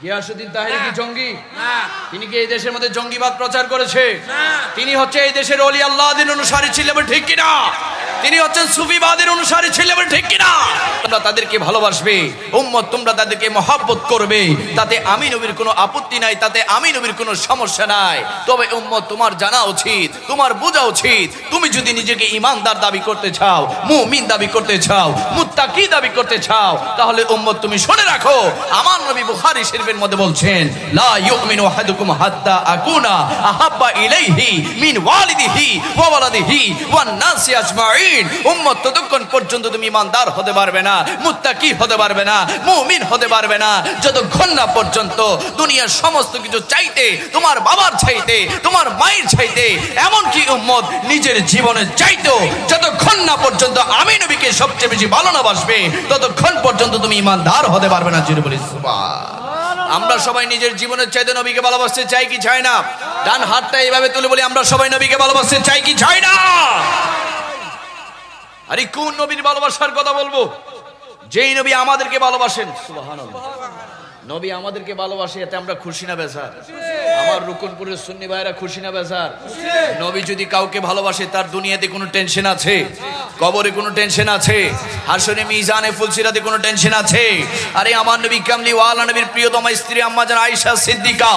গিয়াসউদ্দিন তাহেরি কি জঙ্গি? তিনি কি এই দেশের মধ্যে জঙ্গিবাদ প্রচার করেছে? তিনি হচ্ছে এই দেশের ওলি আল্লাহদের অনুসারী ছিলেন, ঠিক কিনা? তিনি হচ্ছেন সুফিবাদের অনুসারী ছিলেন, ঠিক কিনা? তোমরা তাদেরকে ভালোবাসবে, উম্মত তোমরা তাদেরকে মহব্বত করবে, তাতে আমি নবীর কোনো আপত্তি নাই, তাতে আমি নবীর কোনো সমস্যা নাই। তবে উম্মত তোমার জানা উচিত, তোমার বোঝা উচিত, তুমি যদি নিজেকে ইমানদার দাবি করতে চাও, মুমিন দাবি করতে চাও, মুত্তাকি দাবি করতে চাও, তাহলে উম্মত তুমি শুনে রাখো, আমার নবী বুখারী শরীফের মধ্যে বলছেন, লা ইউমিনু আহাদুকুম হাত্তা আকুনা আহাব্বা ইলাইহি মিন ওয়ালিদিহি ওয়া ওয়ালাদিহি ওয়ান নাসি আজমাইন। উম্মত ততক্ষণ পর্যন্ত তুমি ইমানদার হতে পারবে না, মুত্তাকি হতে পারবে না, মুমিন হতে পারবে না, যতক্ষণ না পর্যন্ত দুনিয়ার সমস্ত কিছু চাইতে, তোমার বাবার চাইতে, তোমার মায়ের চাইতে, এমনকি উম্মত নিজের জীবনের চাইতেও যতক্ষণ না পর্যন্ত আমি নবীকে সবচেয়ে বেশি ভালো না বাসবে, ততক্ষণ পর্যন্ত তুমি ইমানদার হতে পারবে না। জোরে বলি সুবহান। আমরা সবাই নিজের জীবনের চাইতে নবীকে ভালোবাসতে চাই কি চাই না? ডান হাতটা এইভাবে তুলে বলি, আমরা সবাই নবীকে ভালোবাসতে চাই কি চাই না? আরে কোন নবীর ভালোবাসার কথা বলবো? যেই নবী আমাদেরকে ভালোবাসেন। সুবহানাল্লাহ। নবী আমাদেরকে ভালোবাসে, এতে আমরা খুশি না বেজার? আমার রুকনপুরের সুন্নি ভাইরা খুশি না বেজার? নবী যদি কাউকে ভালোবাসে, তার দুনিয়াতে কোনো টেনশন আছে? কবরে কোনো টেনশন আছে? হাসরে মিজানে ফুলসিরাতে কোনো টেনশন আছে? আরে আমার নবী কামলি ওয়ালা নবীর প্রিয়তমা স্ত্রী আম্মা জান আয়েশা সিদ্দিকা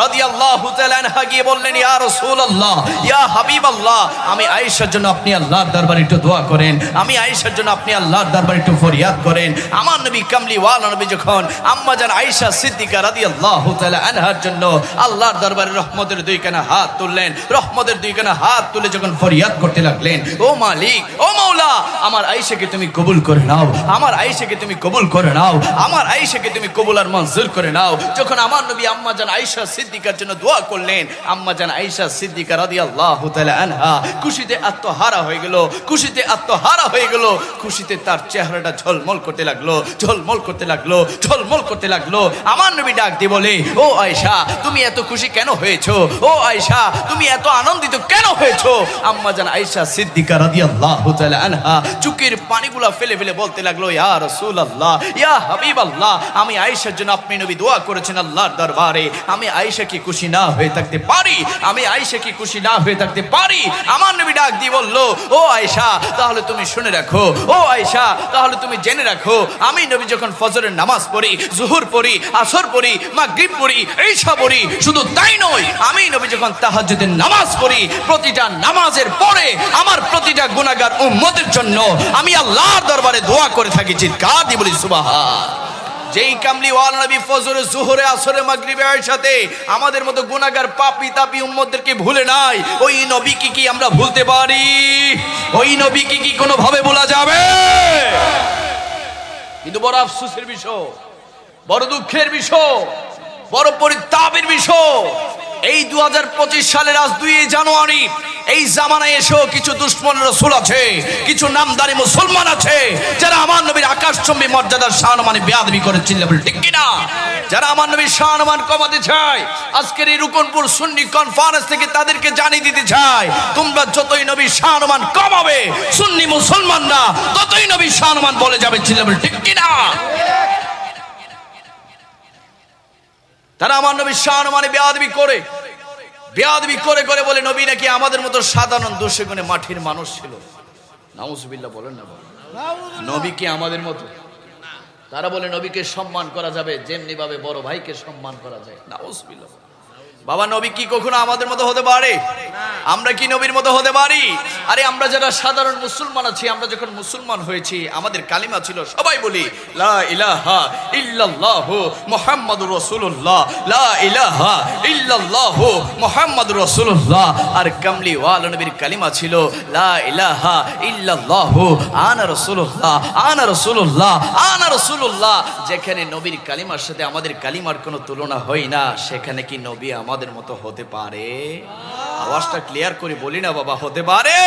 রাদিয়াল্লাহু তাআলা আনহা গিয়ে বললেন, ইয়া রাসূলুল্লাহ, ইয়া হাবিবাল্লাহ, আমি আয়েশার জন্য আপনি আল্লাহর দরবারে একটু দোয়া করেন, আমি আয়েশার জন্য আপনি আল্লাহর দরবারে একটু ফরিয়াদ করেন। আমার নবী কামলি ওয়ালা নবী যখন আম্মা জান আয়েশা সিদ্দিকা রাদিয়াল্লাহু তাআলা আনহার জন্য আল্লাহর দরবারে রহমতের দুইখানা হাত তুললেন, রহমতের দুইখানা হাত তুলে যখন ফরিয়াদ করতে লাগলেন, ও মালিক, ও মাওলা, আমার আয়েশাকে তুমি কবুল করে নাও, আমার আয়েশাকে তুমি কবুল করে নাও, আমার আয়েশাকে তুমি কবুল আর মঞ্জুর করে নাও। যখন আমার নবী আম্মা জান আয়েশা সিদ্দিকার জন্য দোয়া করলেন, আম্মা জান আয়েশা সিদ্দিকা রাদিয়াল্লাহু তাআলা আনহা খুশিতে আত্মহারা হয়ে গেল, খুশিতে আত্মহারা হয়ে গেল, খুশিতে তার চেহারাটা ঝলমল করতে লাগলো, ঝলমল করতে লাগলো, ঝলমল করতে লাগলো। আমার নবী ডাক দিয়ে বলে, ও আয়েশা, তুমি এত খুশি কেন হয়েছো? ও আয়েশা, তুমি এত আনন্দিত কেন হয়েছো? আম্মা জান আয়েশা সিদ্দিকা রাদিয়াল্লাহু তাআলা আনহা চোখের পানিগুলা ফেলে ফেলে বলতে লাগলো, ইয়া রাসূলুল্লাহ, ইয়া হাবিবাল্লাহ, আমি আয়েশার জন্য আপনি নবী দোয়া করেছেন আল্লাহর দরবারে, আমি আয়েশা কি খুশি না হয়ে থাকতে পারি? আমি আয়েশা কি খুশি না হয়ে থাকতে পারি? আমার নবী ডাক দিয়ে বলল, ও আয়েশা, তাহলে তুমি শুনে রাখো, ও আয়েশা, তাহলে তুমি জেনে রাখো, আমি নবী যখন ফজরের নামাজ পড়ি, জোহর পড়ি, আসর পড়ি, মাগরিব পড়ি, ঈশা পড়ি, শুধু তাই নয়, আমি নবী যখন তাহাজ্জুদের নামাজ পড়ি, প্রতিটা নামাজের পরে আমার প্রতিটা গুনাহগার উম্মতের জন্য আমি আল্লাহর দরবারে দোয়া করে থাকি। চিৎকার দিয়ে বলি সুবহান। যেই কামলি ওয়ালা নবী ফজরে, জোহরে, আসরে, মাগরিবে, ঈশাতে আমাদের মতো গুনাহগার পাপী তাপী উম্মতদেরকে ভুলে নাই, ওই নবীকে কি আমরা ভুলতে পারি? ওই নবীকে কি কোনো ভাবে ভোলা যাবে? কিন্তু বড় আফসোসের বিষয়, বড় দুঃখের বিষয়, বড় পরিতাপের বিষয়, এই 2025 সালের আজ 2 জানুয়ারি এই জামানায় এসেও কিছু দুশ্মন রাসূল আছে, কিছু নামদারি মুসলমান আছে, যারা আমার নবীর আকাশচুম্বী মর্যাদার সম্মানে বেয়াদবি করেছিল, ঠিক কি না? যারা আমার নবীর সম্মান কমাতে চায়, আজকের এই রুকনপুর সুন্নি কনফারেন্স থেকে তাদেরকে জানিয়ে দিতে চায়, তোমরা যতই নবীর সম্মান কমাবে, সুন্নি মুসলমানরা ততই নবীর সম্মান বলে যাবে, ঠিক কি না? তারা আমার নবীর সম্মানে বেয়াদবি করে, বেয়াদবি করে করে বলে নবী নাকি আমাদের মতো সাধারণ দোষে গুণে মাটির মানুষ ছিল। নাউজুবিল্লাহ বলেন না, নবী কি আমাদের মতো? তারা বলে নবীকে সম্মান করা যাবে যেমনি ভাবে বড় ভাইকে সম্মান করা যায়। নাউজুবিল্লাহ। বাবা, নবী কি কখনো আমাদের মতো হতে পারে? আমরা কি নবীর মতো হতে পারি? আরে আমরা যারা সাধারণ মুসলমান আছি, আমরা যখন মুসলমান হয়েছি, আমাদের কালিমা ছিল, সবাই বলি লা ইলাহা ইল্লাল্লাহু মুহাম্মাদুর রাসূলুল্লাহ, লা ইলাহা ইল্লাল্লাহু মুহাম্মাদুর রাসূলুল্লাহ। আর কামলি ওয়ালা নবীর কালিমা ছিল লা ইলাহা ইল্লাল্লাহু আনা রাসূলুল্লাহ, আনা রাসূলুল্লাহ, আনা রাসূলুল্লাহ। যেখানে নবীর কালিমার সাথে আমাদের কালিমার কোনো তুলনা হয় না, সেখানে কি নবী আমাদের মতো হতে পারে? আওয়াজটা ক্লিয়ার করে বলি না বাবা, হতে পারে?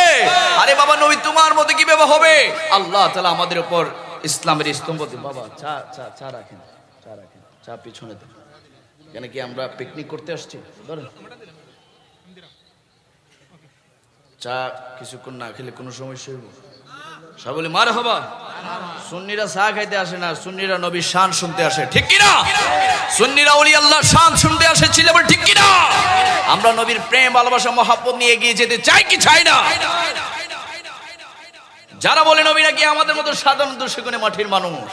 আরে বাবা, নবী তোমার মতো কিভাবে হবে? আল্লাহ তাআলা আমাদের উপর ইসলামের স্তম্ভ। বাবা চা চা চা রাখেন, চা রাখেন, চা পিছনে দেন। কেন কি আমরা পিকনিক করতে আসছি? ধরেন চা কিছুক্ষণ না খেলে কোনো সমস্যা হইব? সব বলে মারহাবা। সুন্নিরা চা খাইতে আসে না, সুন্নিরা নবীর শান শুনতে আসে, ঠিক কিনা? সুন্নিরা ওলি আল্লাহর শান শুনতে আসে, ছিল বলে ঠিক কিনা? আমরা নবীর প্রেম ভালোবাসা মহব্বত নিয়ে এগিয়ে যেতে চাই কি চাই না? যারা বলে নবী নাকি আমাদের মতো সাধারণ দর্শকনে মাটির মানুষ,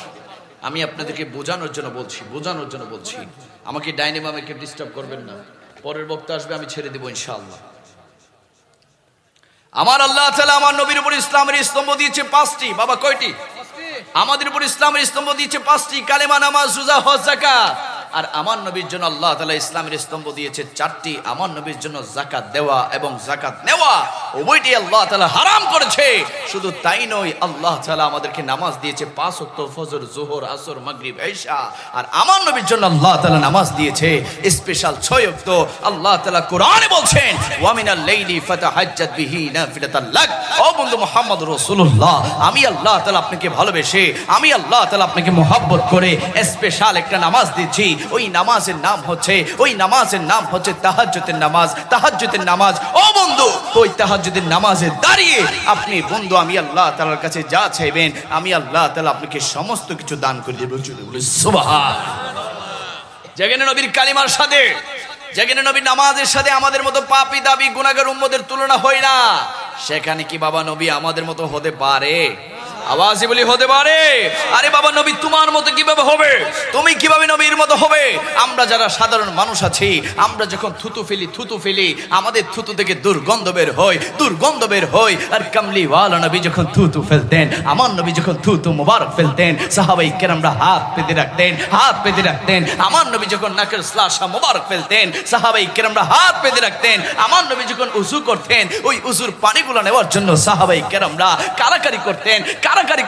আমি আপনাদেরকে বোঝানোর জন্য বলছি, আমাকে ডাইনে বামে ডিস্টার্ব করবেন না। পরের বক্তা আসবে, আমি ছেড়ে দেব ইনশাআল্লাহ। আমার আল্লাহ তাআলা আমার নবীর উপর ইসলামের স্তম্ভ দিয়েছে 5টি। বাবা কয়টি? আমাদের উপর ইসলামের স্তম্ভ দিয়েছে 5টি, কালেমা, নামাজ, রোজা, হজ, যাকাত। আর আমার নবীর জন্য আল্লাহ তাআলা ইসলামের স্তম্ভ দিয়েছে 4টি। আমার নবীর জন্য যাকাত দেওয়া এবং যাকাত নেওয়া উভয়টি আল্লাহ তাআলা হারাম করেছে। শুধু তাই নয়, আল্লাহ তাআলা আমাদেরকে নামাজ দিয়েছে 5 ওয়াক্ত, ফজর, যোহর, আসর, মাগরিব, ইশা। আর আমার নবীর জন্য আল্লাহ তাআলা নামাজ দিয়েছে স্পেশাল 6 ওয়াক্ত। আল্লাহ তাআলা কোরআনে বলছেন, ওয়া মিনাল লাইলি ফাতাহাজ্জাদ বিহি নাফিলাতাল লাক। ও বন্ধু মুহাম্মদ রাসূলুল্লাহ, আমি আল্লাহ তাআলা আপনাকে ভালোবেসে, আমি আল্লাহ তাআলা আপনাকে মোহাব্বত করে স্পেশাল একটা নামাজ দিয়েছি। ওই নামাজের নাম হচ্ছে তাহাজ্জুদের নামাজ। তাহাজ্জুদের নামাজ, ও বন্ধু, ওই তাহাজ্জুদের নামাজে দাঁড়িয়ে আপনি বন্ধু আমি আল্লাহ তাআলার কাছে যা চাইবেন, আমি আল্লাহ তাআলা আপনাকে সমস্ত কিছু দান করে দেব। সুবহানাল্লাহ। যেখানে নবীর কালিমার সাথে, যেখানে নবীর নামাজের সাথে আমাদের মতো পাপী দাবি গুনাহগার উম্মতের তুলনা হয় না, সেখানে কি বাবা নবী আমাদের মতো হতে পারে? আওয়াজে বলি হতে পারে? আরে বাবা, নবী তোমার মতো কিভাবে হবে? তুমি কিভাবে নবীর মতো হবে? আমরা যারা সাধারণ মানুষ আছি, আমরা যখন থুতু ফেলি, আমাদের থুতু থেকে দুর্গন্ধ বের হয়। আর কামলিওয়ালা নবী যখন থুতু ফেলতেন, আমার নবী যখন থুতু মুবারক ফেলতেন, সাহাবায়ে কেরামরা হাত পেতে রাখতেন। আমার নবী যখন নাকের শ্লাসা মুবারক ফেলতেন, সাহাবায়ে কেরামরা হাত পেতে রাখতেন। আমার নবী যখন উযু করতেন, ওই উযুর পানিগুলো নেওয়ার জন্য সাহাবায়ে কেরামরা কারাকারি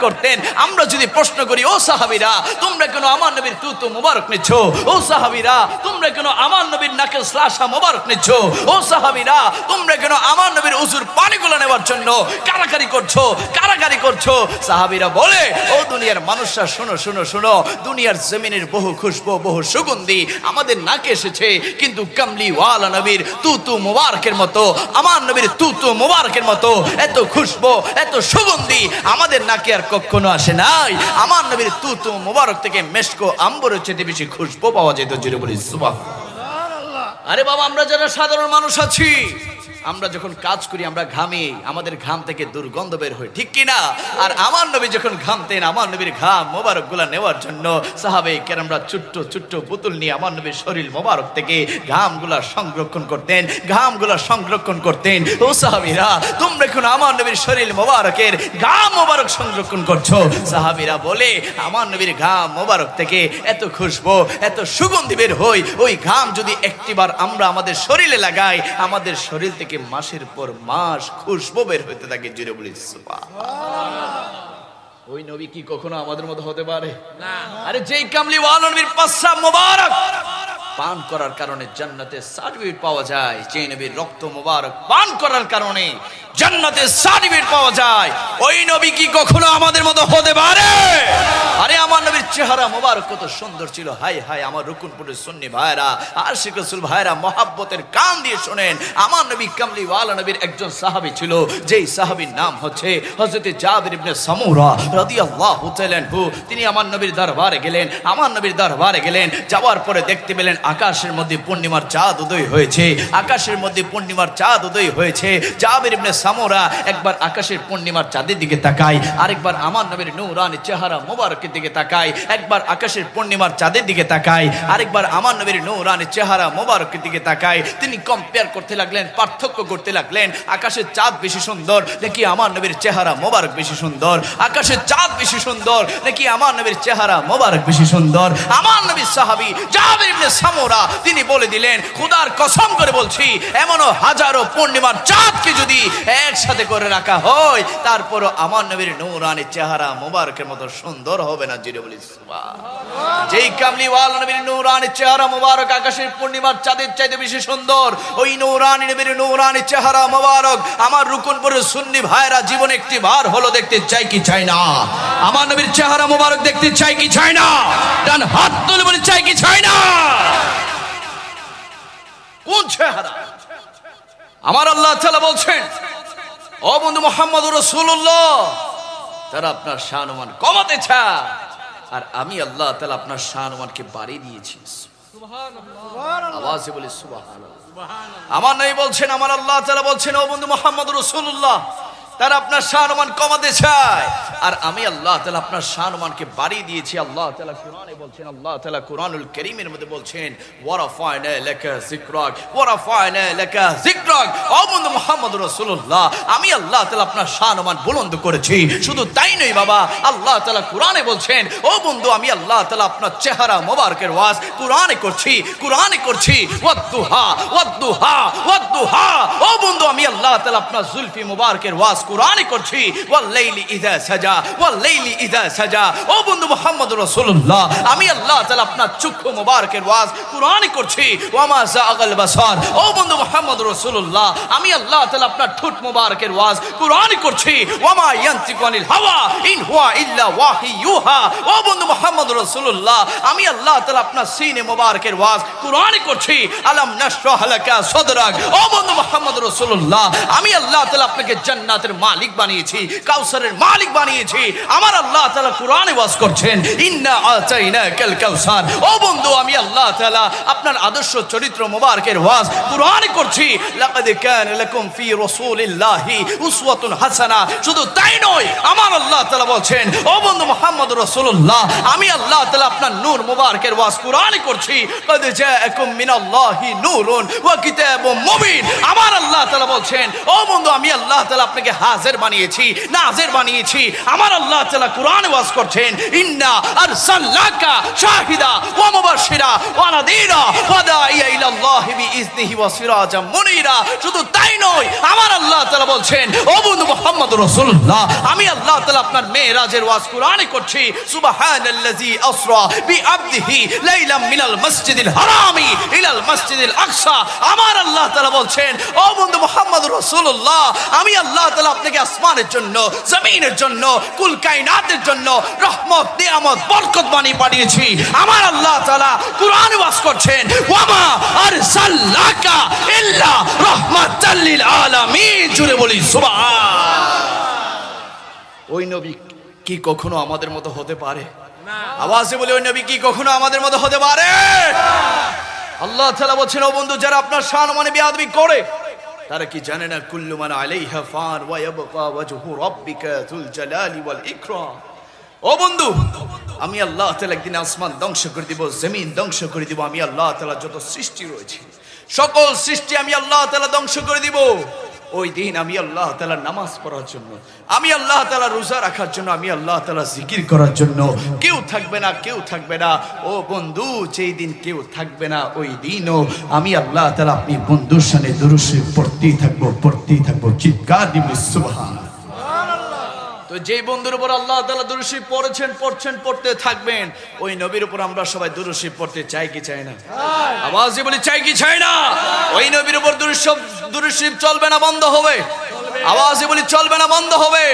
করতেন। আমরা যদি প্রশ্ন করি, ও সাহাবীরা, তোমরা কেন আমার নবীর থুতু মুবারক নিচ্ছ? ও সাহাবীরা, তোমরা কেন আমার নবীর নাকের শ্লাসা মুবারক নিচ্ছ? ও সাহাবীরা, তোমরা কেন আমার নবীর উযুর পানিগুলো নেওয়ার জন্য কারাকারি করছো? সাহাবীরা বলে, ও দুনিয়ার মানুষরা, শোনো, দুনিয়ার জমিনের বহু খুশবু, বহু সুগন্ধি আমাদের নাকে এসেছে, কিন্তু কামলিওয়ালা নবীর থুতু মুবারকের মতো, আমার নবীর থুতু মুবারকের মতো এত খুশবু, এত সুগন্ধি আমাদের নাকে আর কখনো আসে নাই। আমার নবীর থুতু মুবারক থেকে মেশকো আম্বরের চেয়ে বেশি খুশবু পাওয়া যেত। জোরে বলি সুবহানাল্লাহ। আরে বাবা, আমরা যারা সাধারণ মানুষ আছি, আমরা যখন কাজ করি আমরা ঘামি, আমাদের ঘাম থেকে দুর্গন্ধ বের হয়, ঠিক কিনা? আর আমার নবী যখন ঘামতেন, আমার নবীর ঘাম মোবারক গুলা নেওয়ার জন্য সাহাবায়ে কেরামরা ছোট্ট বোতল নিয়ে আমার নবীর শরীর মোবারক থেকে ঘামগুলা সংরক্ষণ করতেন। ও সাহাবীরা, তোমরা এখন আমার নবীর শরীর মোবারকের ঘাম মোবারক সংরক্ষণ করছো। সাহাবীরা বলে, আমার নবীর ঘাম মোবারক থেকে এত খুশবু, এত সুগন্ধি বের হয়, ওই ঘাম যদি একটিবার আমরা আমাদের শরীরে লাগাই, আমাদের শরীর থেকে মাসের পর মাস খুশবু বের হইতে থাকে। জোরে বলি সুবহানাল্লাহ। ওই নবী কি কখনো আমাদের মতো হতে পারে? না। আরে যেই কামলিওয়ালা নবীর পাসা মোবারক পান করার কারণে জান্নাতে সার্টিফিকেট পাওয়া যায়, যে নবীর রক্ত মোবারক পান করার কারণে জান্নাতে সার্টিফিকেট পাওয়া যায়, ওই নবী কি কখনো আমাদের মতো হতে পারে? আরে আমার নবীর চেহারা মোবারক কত সুন্দর ছিল। হায় আমার রুকুনপুরের সুন্নি ভাইরা, আশিক রাসূল ভাইরা, মহাব্বতের কান দিয়ে শোনেন, আমার নবী কামলিওয়ালা নবীর একজন সাহাবী ছিল, যেই সাহাবীর নাম হচ্ছে হযরত জাবির ইবনে সামুরা রাদিয়াল্লাহু তাআলা আনহু। তিনি আমার নবীর দরবারে গেলেন। যাওয়ার পরে দেখতে পেলেন আকাশের মধ্যে পূর্ণিমার চাঁদ উদয় হয়েছে। জাবির ইবনে সামুরা একবার আকাশের পূর্ণিমার চাঁদের দিকে তাকায়, আরেকবার আমার নবীর নূরানি চেহারা মোবারকের দিকে তাকায়। একবার আকাশের পূর্ণিমার চাঁদের দিকে তাকায়, আরেকবার আমার নবীর নূরানি চেহারা মোবারকের দিকে তাকায়। তিনি কম্পেয়ার করতে লাগলেন, পার্থক্য করতে লাগলেন, আকাশের চাঁদ বেশি সুন্দর নাকি আমার নবীর চেহারা মোবারক বেশি সুন্দর? আকাশের চাঁদ বেশি সুন্দর নাকি আমার নবীর চেহারা মোবারক বেশি সুন্দর? আমার নবীর সাহাবী জাবির ইবনে সামুরা তিনি বলে দিলেন, খোদার কসম করে বলছি, এমনও হাজারো পূর্ণিমার চাঁদকে যদি একসাথে করে রাখা হয়, তারপরও আমার নবীর নূরানি চেহারা মোবারকের মতো সুন্দর হবে না। জিরে বলি সুবহানাল্লাহ। যেই কামলিওয়ালা নবীর নূরানি চেহারা মোবারক আকাশের পূর্ণিমার চাঁদের চাইতে বেশি সুন্দর, ওই নূরানি নবীর নূরানি চেহারা মোবারক আমার রুকনপুরের সুন্নি ভাইরা জীবনে একটি বার হলো দেখতে চাই কি চাই না? আমার নবীর চেহারা মোবারক দেখতে চাই কি চাই না? ডান হাত তুলে বলে চাই কি চাই না? কোন চেহারা? আমার আল্লাহ তাআলা বলছেন, ও বন্ধু মুহাম্মদুর রাসূলুল্লাহ, তারা আপনার শান-মান কমাতে চায়, আর আমি আল্লাহ তাআলা আপনার শান-মানকে বাড়িয়ে দিয়েছি। সুবহানাল্লাহ, আওয়াজে বলি সুবহানাল্লাহ। আমার নবী বলছেন, আমার আল্লাহ তাআলা বলছেন, ও বন্ধু মুহাম্মদুর রাসূলুল্লাহ, তারা আপনার শান-মান কমাতে চায়, আর আমি আল্লাহ তাআলা আপনার শান-মানকে বাড়িয়ে দিয়েছি। আল্লাহ তাআলা কোরআনে বলছেন, আল্লাহ তাআলা কোরআনুল কারীমের মধ্যে বলছেন, ওয়া রাফা'না লাকা যিকরাক ওয়া রাফা'না লাকা যিকরাক। ও বন্ধু মুহাম্মদুর রাসূলুল্লাহ, আমি আল্লাহ তাআলা আপনার শান-মান বুলন্দ করেছি। শুধু তাই নয় বাবা, আল্লাহ তাআলা কোরআনে বলছেন, ও বন্ধু আমি আল্লাহ তাআলা আপনার চেহারা মোবারকের ওয়াজ কোরআনে করছি, কোরআনে করছি। ওয়াদ-দুহা ওয়াদ-দুহা ওয়াদ-দুহা। ও বন্ধু আমি আল্লাহ তাআলা আপনার জুলফি মোবারকের ওয়াজ কোরআনে করছি। ওয়াল লাইলি ইযা সাজা ওয়াল লাইলি ইযা সাজা। ও বন্ধু মুহাম্মদুর রাসূলুল্লাহ, আমি আল্লাহ তাআলা আপনার চক্ষু মোবারকের ওয়াজ কোরআনে করছি। ওয়া মা যাগাল বাসার। ও বন্ধু মুহাম্মদুর রাসূলুল্লাহ, আমি আল্লাহ তাআলা আপনার ঠোঁট মোবারকের ওয়াজ কোরআনে করছি। ওয়া মা ইয়ানতিকু আনিল হাওয়া ইন হুয়া ইল্লা ওয়াহি ইউহা। ও বন্ধু মুহাম্মদুর রাসূলুল্লাহ, আমি আল্লাহ তাআলা আপনার সিনে মোবারকের ওয়াজ কোরআনে করছি। আলাম নাশরাহ লাকা সাদরাক। ও বন্ধু মুহাম্মদুর রাসূলুল্লাহ, আমি আল্লাহ তাআলা আপনাকে জান্নাতের মালিক বানিয়েছি, কাউসারের মালিক বানিয়েছি। আমার আল্লাহ তাআলা কোরআনে ওয়াজ করছেন, ইন্না আতাইনাকাল কাউসার। ও বন্ধু আমি আল্লাহ তাআলা আপনার আদর্শ চরিত্র মোবারকের ওয়াজ কোরআনে করছি। লাকাদ কানা লাকুম ফি রাসূলিল্লাহি উসওয়াতুন হাসানা। শুধু তাই নয়, আমার আল্লাহ তাআলা বলছেন, ও বন্ধু মুহাম্মদুর রাসূলুল্লাহ, আমি আল্লাহ তাআলা আপনার নূর মোবারকের ওয়াজ কোরআনে করছি। ক্বাদ জাআকুম মিনাল্লাহি নূরুন ওয়া কিতাবুম মুবিন। আমার আল্লাহ তাআলা বলছেন, ও বন্ধু আমি আল্লাহ তাআলা আপনাকে হাজির বানিয়েছি, নাজির বানিয়েছি। আমার আল্লাহ তাআলা কোরআনে ওয়াজ করছেন, ইন্না আরসালনাকা শাহিদা ওয়া মুবাশশিরা ওয়া নাযীরা ওয়া দাঈয়া ইলাল্লাহি বিইজনিহি ওয়া সিরাজাম মুনীরা। শুধু তাই নয়, আমার আল্লাহ তাআলা বলছেন, ও বন্ধু মুহাম্মদুর রাসূলুল্লাহ, আমি আল্লাহ তাআলা আপনার মেরাজের ওয়াজ কোরআনে করছি। সুবহানাল্লাযী আসরা বিআবদিহি লাইলাম মিনাল মসজিদিল হারামি ইলাল মসজিদিল আকসা। আমার আল্লাহ তাআলা বলছেন, ও বন্ধু মুহাম্মদুর রাসূলুল্লাহ, আমি আল্লাহ তাআলা আপনাকে আসমানের জন্য, জমিনের জন্য, কুল কায়নাতের জন্য রহমত, নিয়ামত, বরকত বানিয়ে পাঠিয়েছি। আমার আল্লাহ তাআলা কোরআনে ওয়াজ করছেন, ওয়া মা আরসালনাকা ইল্লা রাহমাতাল লিল আলামিন। জুড়ে বলি সুবহান। ওই নবী কি কখনো আমাদের মতো হতে পারে? না। আওয়াজে বলে, ওই নবী কি কখনো আমাদের মতো হতে পারে? না। আল্লাহ তাআলা বলছেন, ও বন্ধু যারা আপনার শান-মানে বেয়াদবি করে, তারা কি জানে না, কুল্লু মান আলাইহা ফান ওয়া ইয়াবকা ওয়াজহু রাব্বিকা যুল জালালি ওয়াল ইকরাম। ও বন্ধু আমি আল্লাহ তাআলা একদিন আসমান ধ্বংস করে দিব, জমিন ধ্বংস করে দিব। আমি আল্লাহ তাআলা যত সৃষ্টি রয়েছে সকল সৃষ্টি আমি আল্লাহ তাআলা ধ্বংস করে দিব। ওই দিন আমি আল্লাহ তাআলা নামাজ পড়ার জন্য, আমি আল্লাহ তাআলা রোজা রাখার জন্য, আমি আল্লাহ তাআলা জিকির করার জন্য কেউ থাকবে না, কেউ থাকবে না। ও বন্ধু যেই দিন কেউ থাকবে না, ওই দিনও আমি আল্লাহ তাআলা আপনি বন্ধুর সামনে দুরূদ শরীফ পড়তেই থাকবো। চিৎকার দিবেন সুবহানাল্লাহ। তো যেই বন্ধুর উপর আল্লাহ তাআলা দুরূদ শরীফ পড়তে থাকবেন, ওই নবীর উপর আমরা সবাই দুরূদ শরীফ পড়তে চাই কি চাই না? আওয়াজে বলি চাই কি চাই না? ওই নবীর উপর দুরূদ শরীফ চলবে না, বন্ধ হবে? আওয়াজে বলি চলবে না, বন্ধ হবে?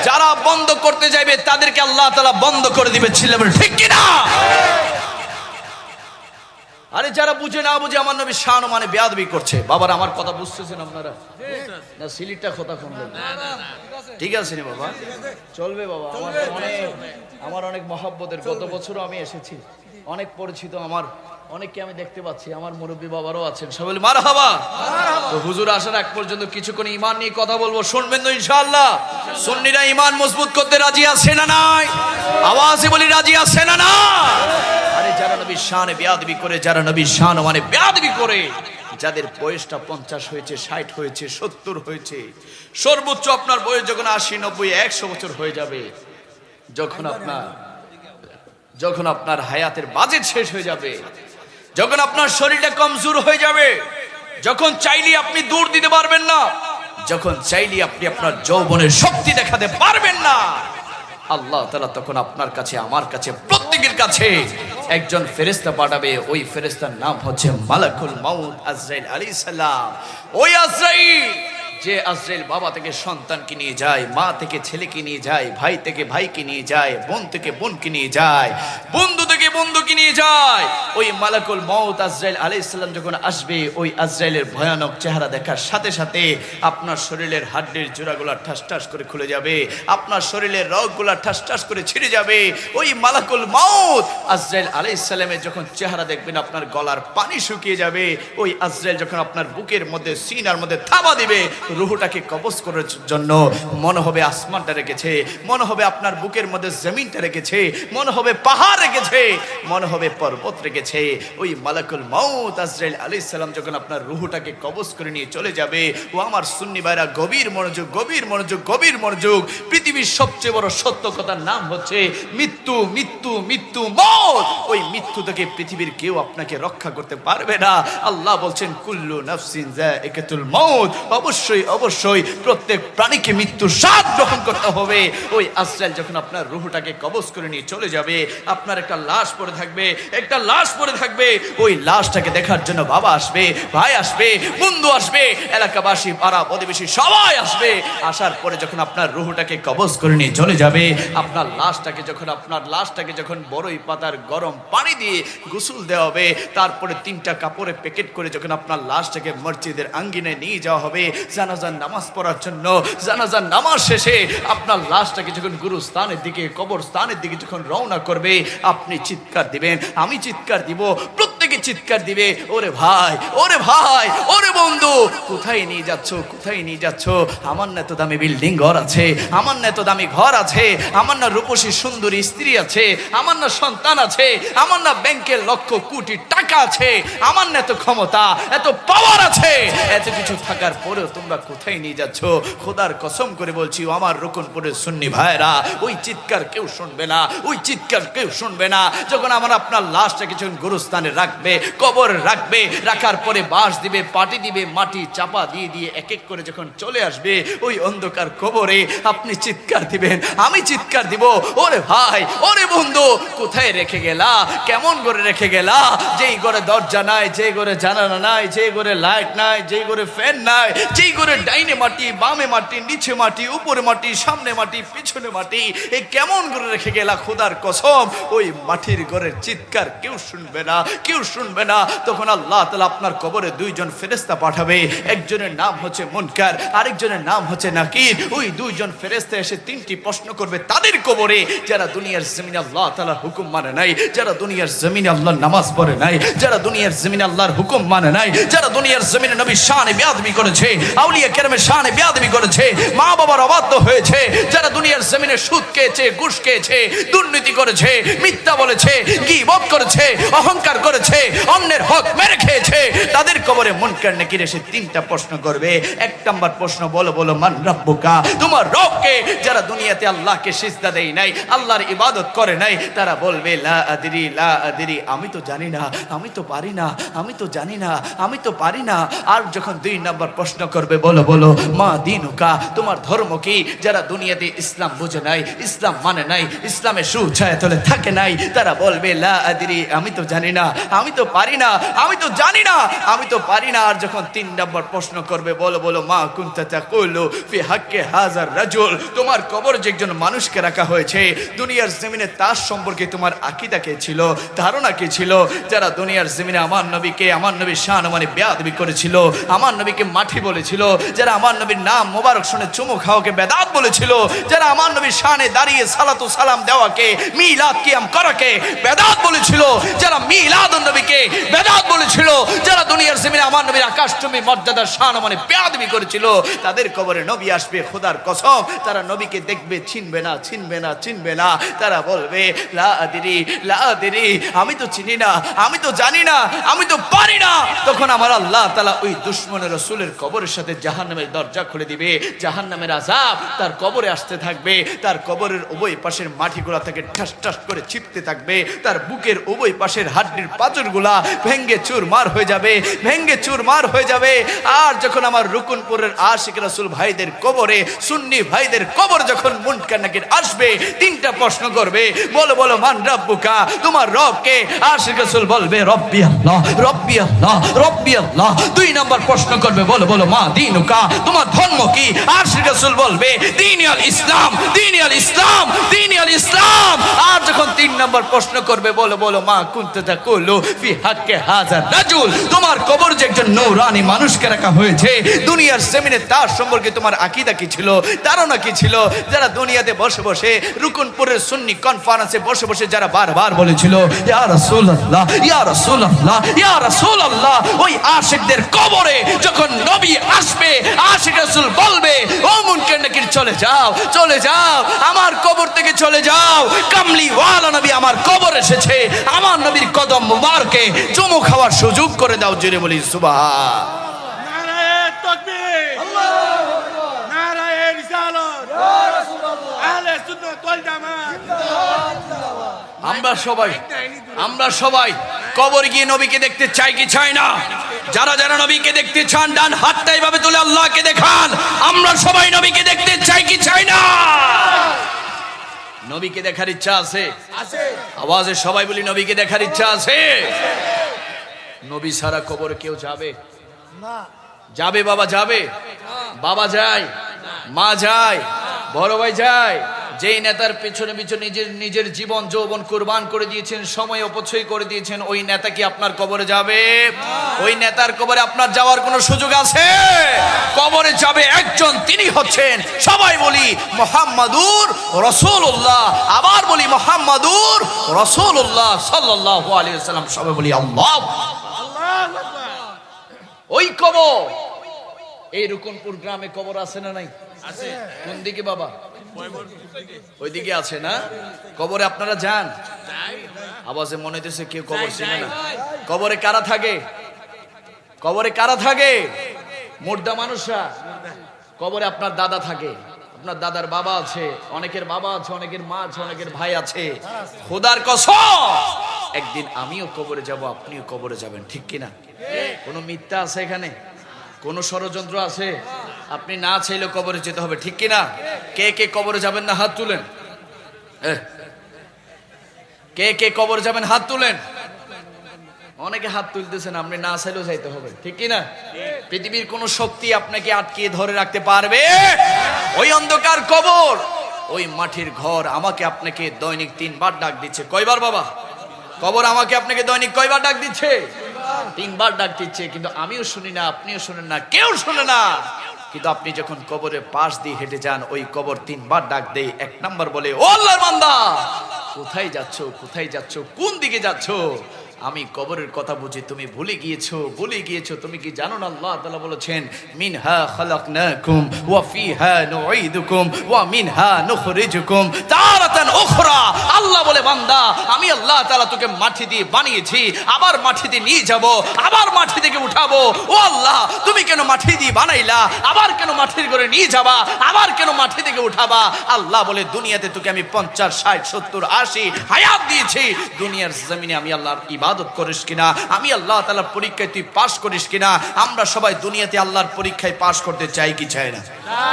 যারা বন্ধ করতে যাবে তাদেরকে আল্লাহ তাআলা বন্ধ করে দিবে। ছিল ঠিক কি না? আরে যারা বুঝে না বুঝে আমার নবীর শান-মানে বেয়াদবি করছে, বাবারা আমার কথা বুঝতেছেন আপনারা? না সিলিটা কথা শুনবেন? ঠিক আছে রে বাবা, চলবে বাবা। আমার অনেক মহব্বতের, গত বছরও আমি এসেছি, অনেক পরিচিত আমার, অনেককে আমি দেখতে পাচ্ছি, আমার মুরব্বী বাবারও আছেন। সবাই মারহাবা। তো হুজুর আসার আগ পর্যন্ত কিছুক্ষণ ঈমান নিয়ে কথা বলবো, শুনবেন তো ইনশাআল্লাহ? সুন্নিরা ঈমান মজবুত করতে রাজি আছে না নাই? আওয়াজে বলি রাজি আছে না না? আরে যারা নবীর শানে বেয়াদবি করে, যারা নবীর শান-মানে বেয়াদবি করে, যাদের বয়সটা 50 হয়েছে, 60 হয়েছে, 70 হয়েছে, সর্বোচ্চ আপনার বয়স যখন 80, 90, 100 বছর হয়ে যাবে, যখন আপনার হায়াতের বাজেট শেষ হয়ে যাবে, যখন আপনার শরীরটা কমজোর হয়ে যাবে, যখন চাইলে আপনি দূর দিতে পারবেন না, যখন চাইলে আপনি আপনার যৌবনের শক্তি দেখাতে পারবেন না, আল্লাহ তাআলা তখন আপনার কাছে, আমার কাছে, প্রত্যেকের কাছে একজন ফেরেশতা পাঠাবে। ওই ফেরেশতার নাম হচ্ছে মালাকুল মাউত আজরাইল আলাইহিস সালাম। ওই আজরাইল যে আজরাইল বাবা থেকে সন্তানকে নিয়ে যায়, মা থেকে ছেলেকে নিয়ে যায়, ভাই থেকে ভাইকে নিয়ে যায়, বোন থেকে বোনকে নিয়ে যায়, বন্ধু থেকে বন্ধুকে নিয়ে যায়, ওই মালাকুল মউত আজরাইল আলাইহিস সালাম যখন আসবে, ওই আজরাইলের ভয়ানক চেহারা দেখার সাথে সাথে আপনার শরীরের হাড়ের জোড়াগুলা ঠাস ঠাস করে খুলে যাবে, আপনার শরীরের রগগুলা ঠাস ঠাস করে ছিঁড়ে যাবে। ওই মালাকুল মউত আজরাইল আলাইহিস সালামের যখন চেহারা দেখবেন, আপনার গলার পানি শুকিয়ে যাবে। ওই আজরাইল যখন আপনার বুকের মধ্যে, সিনার মধ্যে থাবা দিবে, রুহটাকে কবজ করার জন্য, মনে হবে আসমানটা রেখেছে, মনে হবে আপনার বুকের মধ্যে জমিনটা রেখেছে, মনে হবে পাহাড় রেখেছে, মনে হবে পর্বত রেখেছে। ওই মালাকুল মউত আজরাইল আলাইহিস সালাম যখন আপনার রুহটাকে কবজ করে নিয়ে চলে যাবে, ও আমার সুন্নি ভাইরা গভীর মনোযোগ, গভীর মনোযোগ, গভীর মনোযোগ। পৃথিবীর সবচেয়ে বড় সত্য কথার নাম হচ্ছে মৃত্যু, মৃত্যু, মৃত্যু, মউত। ওই মৃত্যু থেকে পৃথিবীর কেউ আপনাকে রক্ষা করতে পারবে না। আল্লাহ বলছেন কুল্লু নাফসিন যায়িকাতুল মউত, অবশ্যই অবশ্যই প্রত্যেক প্রাণীকে মৃত্যু স্বাদ গ্রহণ করতে হবে। ওই আজরাইল যখন আপনার রূহটাকে কবজ করে নিয়ে চলে যাবে, আপনার একটা লাশ পড়ে থাকবে, একটা লাশ পড়ে থাকবে। ওই লাশটাকে দেখার জন্য বাবা আসবে, ভাই আসবে, বন্ধু আসবে, এলাকাবাসী, পাড়া প্রতিবেশী সবাই আসবে। আসার পরে যখন আপনার রূহটাকে কবজ করে নিয়ে চলে যাবে, আপনার লাশটাকে যখন বড়ই পাতার গরম পানি দিয়ে গোসল দেওয়া হবে, তারপরে 3টা কাপড়ে প্যাকেট করে যখন আপনার লাশটাকে মসজিদের আঙ্গিনায় নিয়ে যাওয়া হবে জানাজার নামাজ পড়ার জন্য, জানাজার নামাজ শেষে আপনার লাশটাকে যখন গুরুস্থানের দিকে, কবরস্থানের দিকে যখন রওনা করবে, আপনি চিৎকার দিবেন, আমি চিৎকার দিব, প্রত্যেকে চিৎকার দিবে, ওরে ভাই, ওরে ভাই, ওরে বন্ধু, কোথায় নিয়ে যাচ্ছ, কোথায় নিয়ে যাচ্ছ? আমার না এত দামি বিল্ডিং ঘর আছে, আমার না এত দামি ঘর আছে, আমার না রূপসী সুন্দরী স্ত্রী আছে, আমার না সন্তান আছে, আমার না ব্যাংকের লক্ষ কোটি টাকা আছে, আমার না এত ক্ষমতা, এত পাওয়ার আছে, এত কিছু থাকার পরেও তোমরা কোথায় নিয়ে যাচ্ছ? খোদার কসম করে বলছি, আমার রোকনপুরের সুন্নি ভাইরা, ওই চিৎকার কেউ শুনবে না, ওই চিৎকার কেউ শুনবে না। যখন আমার আপনার লাশটাকে যখন গুরুস্থানে রাখবে, কবর রাখবে, রাখার পরে বাঁশ দিবে, পাটি দিবে, মাটি চাপা দিয়ে দিয়ে এক এক করে যখন চলে আসবে ওই অন্ধকার কবরে, আপনি চিৎকার দিবেন, আমি চিৎকার দিব, ওরে ভাই, ওরে বন্ধু, কোথায় রেখে গেলা, কেমন করে রেখে গেলা? যেই ঘরে দরজা নাই, যেই ঘরে জানালা নাই, যেই ঘরে লাইট নাই, যেই ঘরে ফ্যান নাই, যেই ঘরে ডাইনে মাটি, বামে মাটি, নিচে মাটি, উপরে মাটি, সামনে মাটি, পিছনে মাটি, এই কেমন করে রেখে গেলা? খোদার কসম, ওই মাটির ঘরের চিৎকার কেউ শুনবে না, কেউ শুনবে না। তখন আল্লাহ তাআলা আপনার কবরে 2জন ফেরেশতা পাঠাবে, একজনের নাম হচ্ছে মুনকার, আরেকজনের নাম হচ্ছে নাকির। ওই 2জন ফেরেশতা এসে 3টি প্রশ্ন করবে তাদের কবরে, যারা দুনিয়ার জমিনে আল্লাহ তাআলার হুকুম মানে নাই, যারা দুনিয়ার জমিনে আল্লাহর নামাজ পড়ে নাই, যারা দুনিয়ার জমিনে আল্লাহর হুকুম মানে নাই, যারা দুনিয়ার জমিনে নবীর শানে বেয়াদবি করেছে, আউলিয়া কেরামের শানে বেয়াদবি করেছে, মা বাবার অবাধ্য হয়েছে, যারা দুনিয়ার জমিনে সুদ খেয়েছে, ঘুষ খেয়েছে, দুর্নীতি করেছে, মিথ্যা বলেছে, গীবত করেছে, অহংকার করেছে, অন্যের হক মেরে খেয়েছে, তাদের কবরে মুনকার নাকির এসে 3টা প্রশ্ন করবে। 1 নম্বর প্রশ্ন, বলো বলো মান রাব্বুকা, তোমার রব কে? যারা দুনিয়াতে আল্লাহকে সিজদা দেয় নাই, আল্লাহর ইবাদত করে নাই, তারা বলবে লা আদরি, লা আদরি, আমি তো জানি না, আমি তো পারি না, আমি তো জানি না, আমি তো পারি না। আর যখন 2 নম্বর প্রশ্ন করবে, বলো বলো মা দিনুকা, তোমার ধর্ম কি? যারা দুনিয়াতে ইসলাম বুঝে নাই, ইসলাম মানে নাই, ইসলামের সুছায়া তলে থাকে নাই, তারা বলবে লা আদরি, আমি তো জানি না, আমি তো পারি না, আমি তো জানি না, আমি তো পারি না। আর যখন 3 নম্বর প্রশ্ন করবে, বলো বলো মা কুনতা তাকুলু ফি হাক্কি হাযার রাজুল, তোমার কবর যে একজন মানুষকে রাখা হয়েছে, দুনিয়ার জমিনে তার সম্পর্কে তোমার আকীদা কি ছিল, ধারণা কি ছিল? যারা দুনিয়ার জমিনে আমার নবীকে, আমার নবীর শান মানে বেয়াদবি করেছিল, আমার নবীকে মাটি বলেছিল, যারা আমার নবীর নাম মোবারক শুনে চুমু খাওয়াকে বেদাত বলেছিল, যারা আমার নবীর শানে দাঁড়িয়ে সালাতু সালাম দেওয়াকে, মিলাদ কিয়াম করাকে বেদাত বলেছিল, যারা মিলাদুন নবীকে বেদাত বলেছিল, যারা দুনিয়ার জমিনে আমার নবীর আকাশচুম্বী মর্যাদার শান মানে বেয়াদবি করেছিল, তাদের কবরে নবী আসবে। খোদার কসম, তারা নবীকে দেখবে, চিনবে না, চিনবে না, চিনবে না। তারা বলবে লা আদরি, লা আদরি, আমি তো চিনি না, আমি তো জানি না, আমি তো পারি না। তখন আমার আল্লাহ তাআলা ওই দুশমনের রাসূলের কবরের সাথে জাহান্নামের দরজা খুলে দিবে, জাহান্নামের আযাব তার কবরে আসতে থাকবে, তার কবরের উভয় পাশের মাটিগুলা থেকে ঠাস ঠাস করে ছিটতে থাকবে, তার বুকের উভয় পাশের হাড্ডির পাঁজর আমলগুলা ভেঙ্গে চুরমার হয়ে যাবে, ভেঙ্গে চুরমার হয়ে যাবে। আর যখন আমার রুকনপুরের আশিক রাসূল ভাইদের কবরে, সুন্নি ভাইদের কবর যখন মুনকার নাকির আসবে, তিনটা প্রশ্ন করবে, বলো বলো মান রাব্বুকা, তোমার রব কে? আশিক রাসূল বলবে রব্বি আল্লাহ, রব্বি আল্লাহ, রব্বি আল্লাহ। দুই নম্বর প্রশ্ন করবে, বলো বলো মা দীনুকা, তোমার ধর্ম কি? আশিক রাসূল বলবে দীনি আল ইসলাম, দীনি আল ইসলাম, দীনি আল ইসলাম। আর যখন তিন নম্বর প্রশ্ন করবে, বলো বলো মা কুনতা তাকুলু ফি হাক্কে হাযার রাজুল, তোমার কবর যে একজন নূরানি মানুষকে রাখা হয়েছে, দুনিয়ার জমিনে তার সম্পর্কে তোমার আকীদা কি ছিল, ধারণা কি ছিল? যারা দুনিয়াতে বসে বসে রুকনপুরের সুন্নি কনফারেন্সে বসে বসে যারা বারবার বলেছিল ইয়া রাসূলুল্লাহ, ইয়া রাসূলুল্লাহ, ইয়া রাসূলুল্লাহ, ওই আশিকদের কবরে যখন নবী আসবে, আশিক রাসূল বলবে ও মুনকার নাকির চলে যাও, চলে যাও, আমার কবর থেকে চলে যাও। কামলিওয়ালা নবী আমার কবর এসেছে, আমার নবীর কদম মুবারকে চুমু খাওয়ার সুযোগ করে দাও। জোরে বলি সুবহান। নারায়ে তাকবীর, আল্লাহু আকবার, নারায়ে রিসালাত, ইয়া রাসূলুল্লাহ, আহলে সুন্নাত ওয়াল জামাত। আমরা সবাই কবর গিয়ে নবীকে দেখতে চাই কি চাই না? যারা যারা নবীকে দেখতে চান ডান হাতটা এইভাবে তুলে আল্লাহকে দেখান। আমরা সবাই নবীকে দেখতে চাই কি চাই না? নবীকে দেখার ইচ্ছা আছে? আওয়াজে সবাই বলি নবীকে দেখার ইচ্ছা আছে? নবী ছাড়া কবরে কেউ যাবে না? যাবে বাবা, যাবে বাবা, যায় মা, যায় বড় ভাই, যায়। যেই নেতার পেছনে পিছনে নিজের জীবন যৌবন কুরবান করে দিয়েছেন, সময় অপচয় করে দিয়েছেন, ওই নেতা কি আপনার কবরে যাবে? ওই নেতার কবরে আপনার যাওয়ার কোনো সুযোগ আছে? কবরে যাবে একজন, তিনি হচ্ছেন, সবাই বলি মুহাম্মাদুর রাসূলুল্লাহ। আবার বলি মুহাম্মাদুর রাসূলুল্লাহ সাল্লাল্লাহু আলাইহি ওয়াসাল্লাম। সবাই বলি আল্লাহ, আল্লাহু আকবার। ওই কবর, এই রুকনপুর গ্রামে কবর আছে না নাই? আছে। কোন দিকে বাবা? ওইদিকে আছে না? কবরে আপনারা যান? আওয়াজে মনে হইতেছে কেউ কবর চিনে না। কবরে কারা থাকে? কবরে কারা থাকে? মুর্দা মানুষরা। কবরে আপনার দাদা থাকে, আপনার দাদার বাবা আছে, অনেকের বাবা আছে, অনেকের মা আছে, অনেকের ভাই আছে। খোদার কসম একদিন আমিও কবরে যাব, আপনিও কবরে যাবেন, ঠিক কিনা? কোনো মিথ্যা আছে এখানে? কোন ষড়যন্ত্র আছে? আপনি না চাইলে কবরে যেতে হবে, ঠিক কিনা? কে কে কবরে যাবেন না হাত তুলেন। কে কে কবরে যাবেন হাত তুলেন। অনেকে হাত তুলতেছেন, আপনি না চাইলেও যাইতে হবে, ঠিক কিনা? পৃথিবীর কোন শক্তি আপনাকে আটকে ধরে রাখতে পারবে? ওই অন্ধকার কবর, ওই মাটির ঘর আমাকে আপনাকে দৈনিক 3 বার ডাক দিচ্ছে। কয়বার বাবা? কবর আমাকে আপনাকে দৈনিক কয়বার ডাক দিচ্ছে? 3 বার ডাক দিচ্ছে। কিন্তু আমিও শুনি না, আপনিও শুনেন না, কেউ শুনে না। কিন্তু আপনি যখন কবরের পাশ দিয়ে হেঁটে যান, ওই কবর 3 বার ডাক দেয়। 1 নাম্বার বলে, ও আল্লাহর বান্দা, কোথায় যাচ্ছ, কোথায় যাচ্ছ, কোন দিকে যাচ্ছ? আমি কবরের কথা বুঝি, তুমি ভুলে গিয়েছো, ভুলে গিয়েছো। তুমি কি জানো না আল্লাহ তাআলা বলেছেন মিনহা খালাকনাকুম ওয়া ফিহা নুঈদুকুম ওয়া মিনহা নুখরিজুকুম তারাতান উখরা। আল্লাহ বলে, বান্দা আমি আল্লাহ তাআলা তোকে মাটি দিয়ে বানিয়েছি, আবার মাটি দিয়ে নিয়ে যাব, আবার মাটি থেকে উঠাবো। ও আল্লাহ, তুমি কেন মাটি দিয়ে বানাইলা, আবার কেন মাটির করে নিয়ে যাবা, আবার কেন মাটি থেকে উঠাবা? আল্লাহ বলে, দুনিয়াতে তোকে আমি 50, 60, 70, 80 হায়াত দিয়েছি। দুনিয়ার জমিনে আমি আল্লাহর ইবাদত করিস কিনা, আমি আল্লাহ তাআলার পরীক্ষায় তুই পাস করিস কিনা? আমরা সবাই দুনিয়াতে আল্লাহর পরীক্ষায় পাস করতে চাই কি চাই না?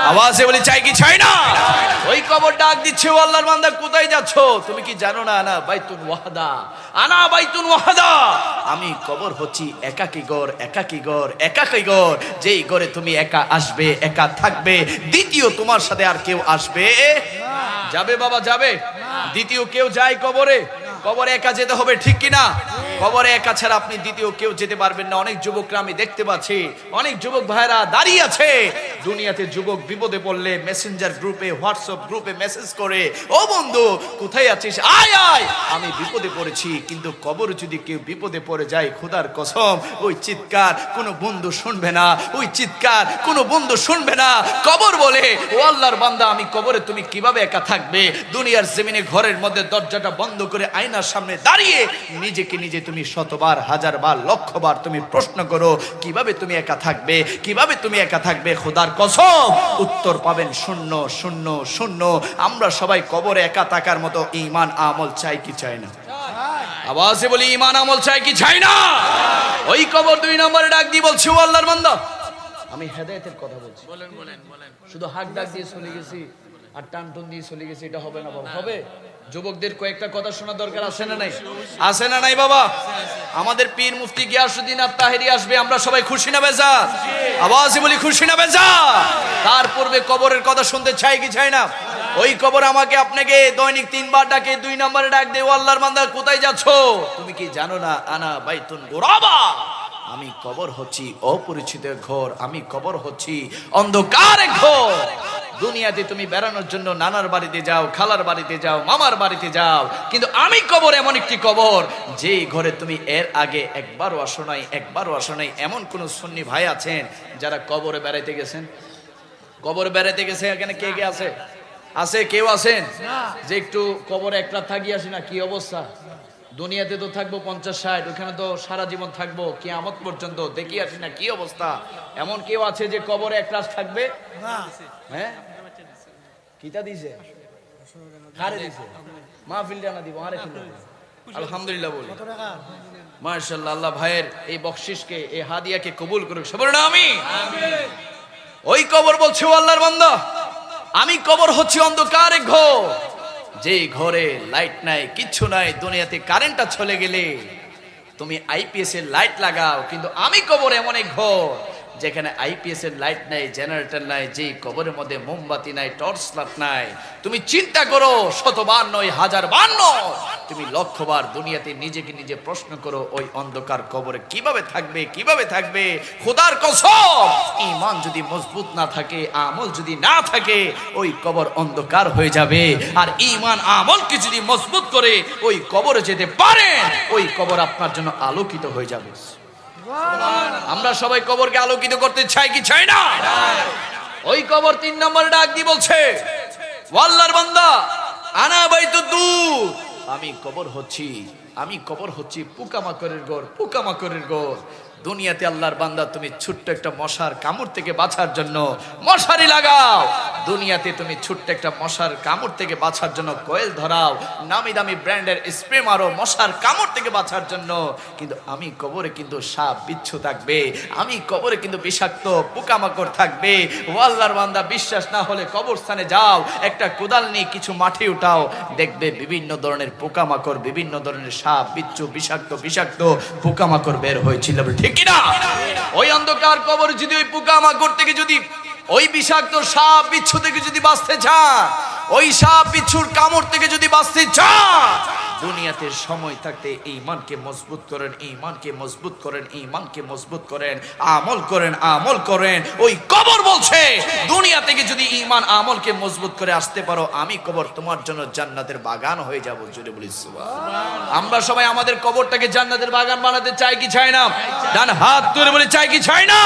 আওয়াজে বলি চাই কি চাই না? ওই কবর ডাক দিচ্ছে, ও আল্লাহর বান্দা কোথায় যাচ্ছ? তুমি কি জানো না আনা বাইতুন ওয়াহদা, আনা বাইতুন ওয়াহদা, আমি কবর হচ্ছি একাকী ঘর, একাকী ঘর, একাকী ঘর। যেই ঘরে তুমি একা আসবে, একা থাকবে, দ্বিতীয় তোমার সাথে আর কেউ আসবে যাবে বাবা, যাবে? দ্বিতীয় কেউ যায় কবরে? কবরে একা যেতে হবে, ঠিক কিনা? কবরে একা ছাড়া আপনি দ্বিতীয় কেউ যেতে পারবেন না। অনেক যুবকরা আমি দেখতে পাচ্ছি, অনেক যুবক ভাইরা দাঁড়িয়ে আছে। দুনিয়াতে যুবক বিপদে পড়লে মেসেঞ্জার গ্রুপে, হোয়াটসঅ্যাপ গ্রুপে মেসেজ করে, ও বন্ধু কোথায় আছিস, আয় আয়, আমি বিপদে পড়েছি। কিন্তু কবরে যদি কেউ বিপদে পড়ে যায়, খোদার কসম ওই চিৎকার কোনো বন্ধু শুনবে না, ওই চিৎকার কোনো বন্ধু শুনবে না। কবর বলে, ও আল্লাহর বান্দা, আমি কবরে তুমি কিভাবে একা থাকবে? দুনিয়ার জমিনে ঘরের মধ্যে দরজাটা বন্ধ করে আয়নার সামনে দাঁড়িয়ে নিজেকে নিজে তুমি 100বার, 1000বার, 1,00,000বার তুমি প্রশ্ন করো, কিভাবে তুমি একা থাকবে, কিভাবে তুমি একা থাকবে? খোদার কসম উত্তর পাবেন শূন্য, শূন্য, শূন্য। আমরা সবাই কবরে একা থাকার মতো ঈমান আমল চাই কি চাই না? আওয়াজে বলি ঈমান আমল চাই কি চাই না? ওই কবর 2 নম্বরে ডাক দিয়ে বলছে, ও আল্লাহর বান্দা, আমি হেদায়েতের কথা বলছি। বলেন বলেন বলেন। শুধু হাক ডাক দিয়ে চলে গেছি আর টানটুন দিয়ে চলে গেছি, এটা হবে না বাবা। হবে? যুবকদের কয়েকটা কথা শোনা দরকার আছে না নাই? আছে না নাই বাবা? আমাদের পীর মুফতি গিয়াসউদ্দিন আত-তাহেরি আসবে, আমরা সবাই খুশি না বেজার? আওয়াজে বলি খুশি না বেজার? তার পূর্বে কবরের কথা শুনতে চাই কি চাই না? ওই কবর আমাকে আপনাকে দৈনিক 3 বার ডাকে, 2 নম্বরে ডাক দে, ও আল্লাহর বান্দা কোথায় যাচ্ছো? তুমি কি জানো না, আনা বাইতুন গুরাবা, আমি কবর হচ্ছি অপরিচিত ঘর, আমি কবর হচ্ছি অন্ধকার ঘর। দুনিয়াতে তুমি বেড়ানোর জন্য নানার বাড়িতে যাও, খালার বাড়িতে যাও, মামার বাড়িতে যাও, কিন্তু আমি কবর এমন একটি কবর যে ঘরে তুমি এর আগে একবারও আসো নাই, একবারও আসো নাই। এমন কোন সুন্নি ভাই আছেন যারা কবরে বেড়াইতে গেছেন? কবরে বেড়াইতে গেছে এখানে কে কে আছে? আছে কেউ আছেন যে একটু কবরে এক রাত থাকি আসি না? কি অবস্থা? দুনিয়াতে তো থাকবো 50-60, ওখানে তো সারা জীবন থাকবো কিয়ামত পর্যন্ত, দেখি আসি না কি অবস্থা। এমন কেউ আছে যে কবরে এক রাত থাকবে? হ্যাঁ, কিতা দিছে? কারে দিছে? মাহফিল জানা দিব, আরে কি আলহামদুলিল্লাহ বলি, মাশাআল্লাহ। আল্লাহ ভাইয়ের এই বকশিশকে, এই হাদিয়াকে কবুল করুক, সবার না আমিন। ওই কবর বলছে, ও আল্লাহর বান্দা, আমি কবর হচ্ছে অন্ধকার ঘর, যে ঘরে লাইট নাই, কিচ্ছু নাই। দুনিয়াতে কারেন্টটা চলে গেলে তুমি আইপিএস এর লাইট লাগাও, কিন্তু আমি কবর এমন এক ঘর যেখানে আইপিএস এর লাইট নাই, জেনারেটর নাই, যে কবরের মধ্যে মোমবাতি নাই, টর্চ লাইট নাই। তুমি চিন্তা করো, 100 বার নয়, 1000 বার নয়, তুমি 1,00,000 বার দুনিয়াতে নিজেকে নিজে প্রশ্ন করো, ওই অন্ধকার কবরে কিভাবে থাকবে, কিভাবে থাকবে? খোদার কসম, ঈমান যদি মজবুত না থাকে, আমল যদি না থাকে, ওই কবর অন্ধকার হয়ে যাবে। আর ঈমান আমলকে যদি মজবুত করে ওই কবরে যেতে পারেন, ওই কবর আপনার জন্য আলোকিত হয়ে যাবে। আমরা সবাই কবরকে আলোকিত করতে চাই কি চাই না? ওই কবর 3 নম্বরে ডাক দিয়ে বলছে, ও আল্লাহর বান্দা, আনা বাইতুদ্দুর, আমি কবর হচ্ছি, আমি কবর হচ্ছি পোকামাকড়ের ঘর, পোকামাকড়ের ঘর। দুনিয়াতে আল্লাহর বান্দা তুমি ছোট্ট একটা মশার কামড় থেকে বাঁচার জন্য মশারি লাগাও, দুনিয়াতে তুমি ছোট্ট একটা মশার কামড় থেকে বাঁচার জন্য কয়েল ধরাও, নামি দামি ব্র্যান্ডের স্প্রে মারো মশার কামড় থেকে বাঁচার জন্য, কিন্তু আমি কবরে কিন্তু সাপ বিচ্ছু থাকবে, আমি কবরে কিন্তু বিষাক্ত পোকামাকড় থাকবে। ও আল্লাহর বান্দা, বিশ্বাস না হলে কবরস্থানে যাও, একটা কোদাল নিয়ে কিছু মাটি উঠাও, দেখবে বিভিন্ন ধরনের পোকামাকড়, বিভিন্ন ধরনের সাপ বিচ্ছু, বিষাক্ত বিষাক্ত পোকামাকড় বের হয়েছিল, ঠিক কিনা? ওই অন্ধকার কবর যদি ওই পোকামাকড় থেকে, যদি ওই বিষাক্ত সাপ বিচ্ছু থেকে যদি বাঁচতে চান, ওই সাপ বিচ্ছুর কামড় থেকে যদি বাঁচতে চান, দুনিয়াতে সময় থাকতে ঈমানকে মজবুত করেন, ঈমানকে মজবুত করেন, ঈমানকে মজবুত করেন, আমল করেন, আমল করেন। ওই কবর বলছে, দুনিয়া থেকে যদি ঈমান আমলকে মজবুত করে আসতে পারো, আমি কবর তোমার জন্য জান্নাতের বাগান হয়ে যাব। জোরে বলি সুবহানাল্লাহ। আমরা সবাই আমাদের কবরটাকে জান্নাতের বাগান বানাতে চাই কি চাই না? ডান হাত তুলে বলে চাই কি চাই না?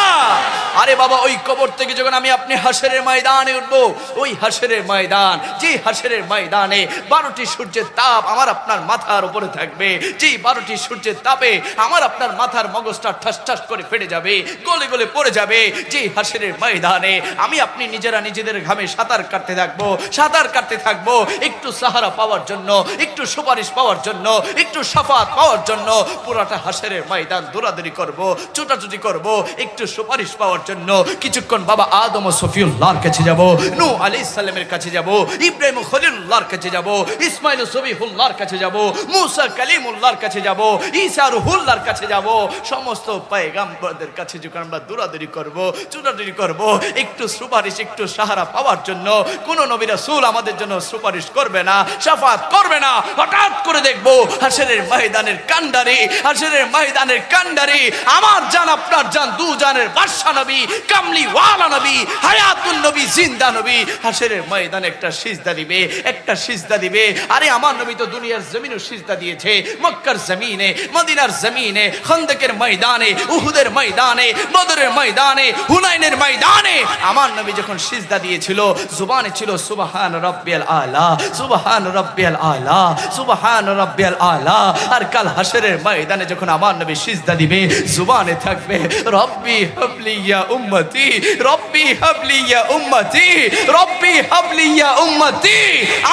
আরে বাবা, ওই কবর থেকে যখন আমি আপনি হাসরের ময়দানে উঠবো, ওই হাসরের ময়দান, যে হাসরের ময়দানে 12টি সূর্যের তাপ আমার আপনার মাথার উপরে থাকবে, যে 12টি সূর্যের তাপে আমার আপনার মাথার মগজটা ঠাস ঠাস করে ফেটে যাবে, গলে গলে পড়ে যাবে। যে হাসরের ময়দানে আমি আপনি নিজেরা নিজেদের ঘামে সাঁতার কাটতে থাকবো, সাঁতার কাটতে থাকবো, একটু সাহারা পাওয়ার জন্য, একটু সুপারিশ পাওয়ার জন্য, একটু শাফাত পাওয়ার জন্য পুরাটা হাসরের ময়দান দৌড়াদৌড়ি করব, ছোটাছুটি করব, একটু সুপারিশ পাওয়ার জন্য। কিছুক্ষণ বাবা আদম ও সফিউল্লাহর কাছে যাব, নূহ আলাইহিস সালামের কাছে যাব, ইব্রাহিম ও খলিলুল্লাহর কাছে যাব, ইসমাইল ও সবিহুল্লাহর কাছে যাব, মুসা কালিমুল্লাহর কাছে যাব, ঈসা রুহুল্লাহর কাছে যাব। সমস্ত পয়গম্বরদের কাছে যখন আমরা দৌড়াদৌড়ি করব, ছোটাছুটি করব, একটু সুপারিশ, একটু সাহারা পাওয়ার জন্য, কোন নবী রাসূল আমাদের জন্য সুপারিশ করবে না, শাফাত করবে না। হঠাৎ করে দেখব হাসরের ময়দানের কান্ডারি, হাসরের ময়দানের কান্ডারি আমার জান, আপনার জান, দু জানের বাদশা নবী, কামলি ওয়ালা নবী, হায়াতুন নবী, জিন্দা নবী হাসরের ময়দানে একটা সিজদা দিবে, একটা সিজদা দিবে। আরে আমার নবী তো দুনিয়ার জমিনও সিজদা দিয়েছে, মক্কার জমিনে, মদিনার জমিনে, খন্দকের ময়দানে, উহুদের ময়দানে, বদরের ময়দানে, হুনাইনের ময়দানে আমার নবী যখন সিজদা দিয়েছিল, জুবানে ছিল সুবহান রাব্বিয়াল আলা, সুবহান রাব্বিয়াল আলা, সুবহান রাব্বিয়াল আলা। আর কাল হাসরের ময়দানে যখন আমার নবী সিজদা দিবে, জুবানে থাকবে রব্বি হাবলি ইয়া উম্মতি, রব্বি হাবলি ইয়া উম্মতি, রব্বি হাবলি ইয়া উম্মতি।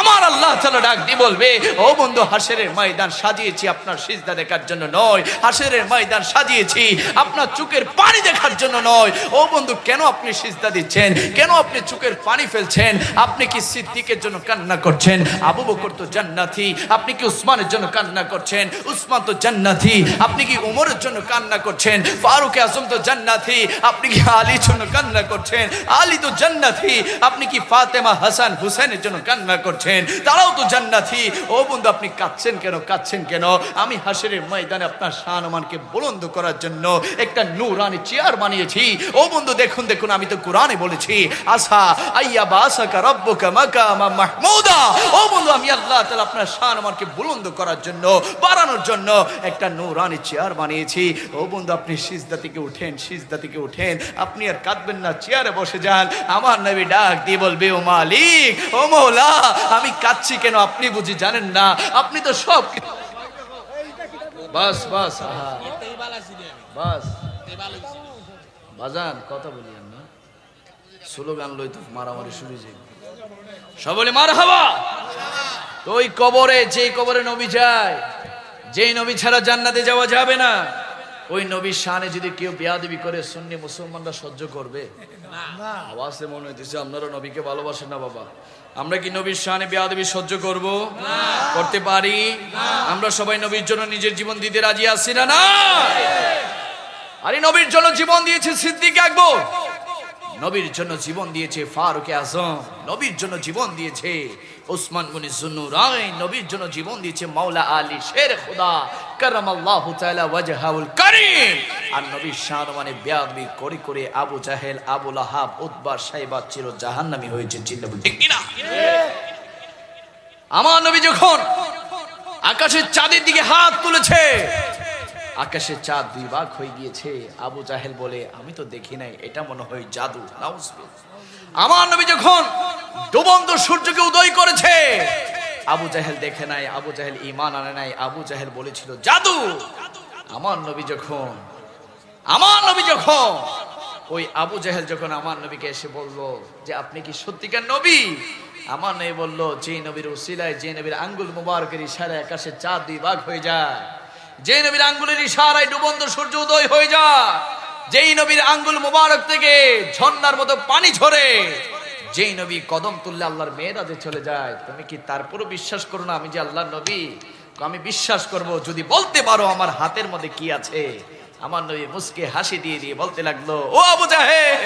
আমার আল্লাহ তাআলা ডাক দিয়ে বলবে, ও বন্ধু, হাসরের ময়দান সাজিয়েছি আপনার সিজদা দেখার জন্য নয়, হাসরের ময়দান সাজিয়েছি আপনার চোখের পানি দেখার জন্য নয়। ও বন্ধু, কেন আপনি সিজদা দিচ্ছেন? কেন আপনি চোখের পানি ফেলছেন? আপনি কি সিদ্দিকের জন্য কান্না করছেন? আবু বকর তো জান্নাতি। আপনি কি উসমানের জন্য কান্না করছেন? উসমান তো জান্নাতি। আপনি কি উমরের জন্য কান্না করছেন? ফারুক আজম তো জান্নাতি। আপনি কি আলীর জন্য কান্না করছেন? আলী তো জান্নাতি। আপনি কি ফাতেমা, হাসান, হুসেনের জন্য কান্না করছেন? তারাও তো জান্নাতি। ও বন্ধু, আপনি কাঁদছেন কেন? কাঁদছেন কেন? আমি হাসরের ময়দানে আপনার শান-ও-মানকে বুলন্দ করার জন্য একটা নূরানি চেয়ার বানিয়েছি। ও বন্ধু, দেখুন দেখুন, আমি তো কোরআনে বলেছি, আসা আইয়া বাসাকা রব্বুকা মাকামা মাহমুদা। ও বন্ধু, আমি আল্লাহ তাআলা আপনার শান-ও-মানকে বুলন্দ করার জন্য, বাড়ানোর জন্য একটা নূরানি চেয়ার বানিয়েছি। ও বন্ধু, আপনি সিজদা থেকে উঠেন, সিজদা থেকে উঠেন। আপনি আর কাঁদবেন না, চেয়ারে বসে যান। আমার নবী ডাক দিয়ে বলবে, ও মালিক, ও মওলা, আমি কাঁদছি কেন আপনি বুঝি জানেন না? আপনি তো সব বাস বাস বাস বাজান, কথা বলি না, স্লোগান লই তো মারামারি শুরু হয়ে যাবে। সব বলে মারহাবা। তো ওই কবরে, যে কবরে নবী যায়, যেই নবী ছাড়া জান্নাতে যাওয়া যাবে না, ওই নবীর শানে যদি কেউ বেয়াদবি করে, সুন্নি মুসলমানরা সহ্য করবে না? আওয়াজে মনে হইতেছে আপনারা নবীকে ভালোবাসেন না বাবা। আমরা কি নবীর শানে বেয়াদবি সহ্য করব? করতে পারি? আমরা সবাই নবীর জন্য নিজের জীবন দিতে রাজি আছি না? না, আরে নবীর জন্য জীবন দিয়েছে সিদ্দিক আকবর, নবীর জন্য জীবন দিয়েছে ফারুক আজম, নবীর জন্য জীবন দিয়েছে উসমান গনি যুন্নুরাইন, নবীর জন্য জীবন দিয়েছে মাওলা আলী শের খুদা কারামাল্লাহু তাআলা ওয়াজহাউল কারীম। আর নবীর শান-ও-মানে বেয়াদবি করে করে আবু জাহেল, আবু লাহাব, উতবা, সাইবা চির জাহান্নামী হয়েছে। চিল্লাবো ঠিক কিনা? আমার নবী যখন আকাশের চাঁদের দিকে হাত তুলেছে, আকাশের চাঁদ দুই ভাগ হয়ে গিয়েছে। আবু জাহেল বলে, আমি তো দেখি নাই, এটা মনে হয় জাদু। আমার নবী যখন ডুবন্ত সূর্যকে উদয় করেছে, আবু জাহেল দেখে নাই, আবু জাহেল ঈমান আনে নাই, আবু জাহেল বলেছিল জাদু। আমার নবী যখন ওই আবু জাহেল যখন আমার নবীকে এসে বলল যে আপনি কি সত্যিকার নবী, আমার নবী বলল, যে নবীর উসিলায়, যে নবীর আঙ্গুল মুবারকের ইশারায় আকাশের চাঁদ দুই ভাগ হয়ে যায়, যে নবীর আঙ্গুলের ইশারায় ডুবন্ত সূর্য উদয় হয়ে যায়, যেই নবীর আঙ্গুল মুবারক থেকে ঝর্ণার মতো পানি ঝরে, যেই নবী কদম তুললে আল্লাহর মেয়েরাজে চলে যায়, তুমি কি তারপরও বিশ্বাস করো না আমি যে আল্লাহর নবী? আমি বিশ্বাস করব যদি বলতে পারো আমার হাতের মধ্যে কি আছে। আমার নবী মুস্কে হাসি দিয়ে দিয়ে বলতে লাগলো, ও আবু জাহেল,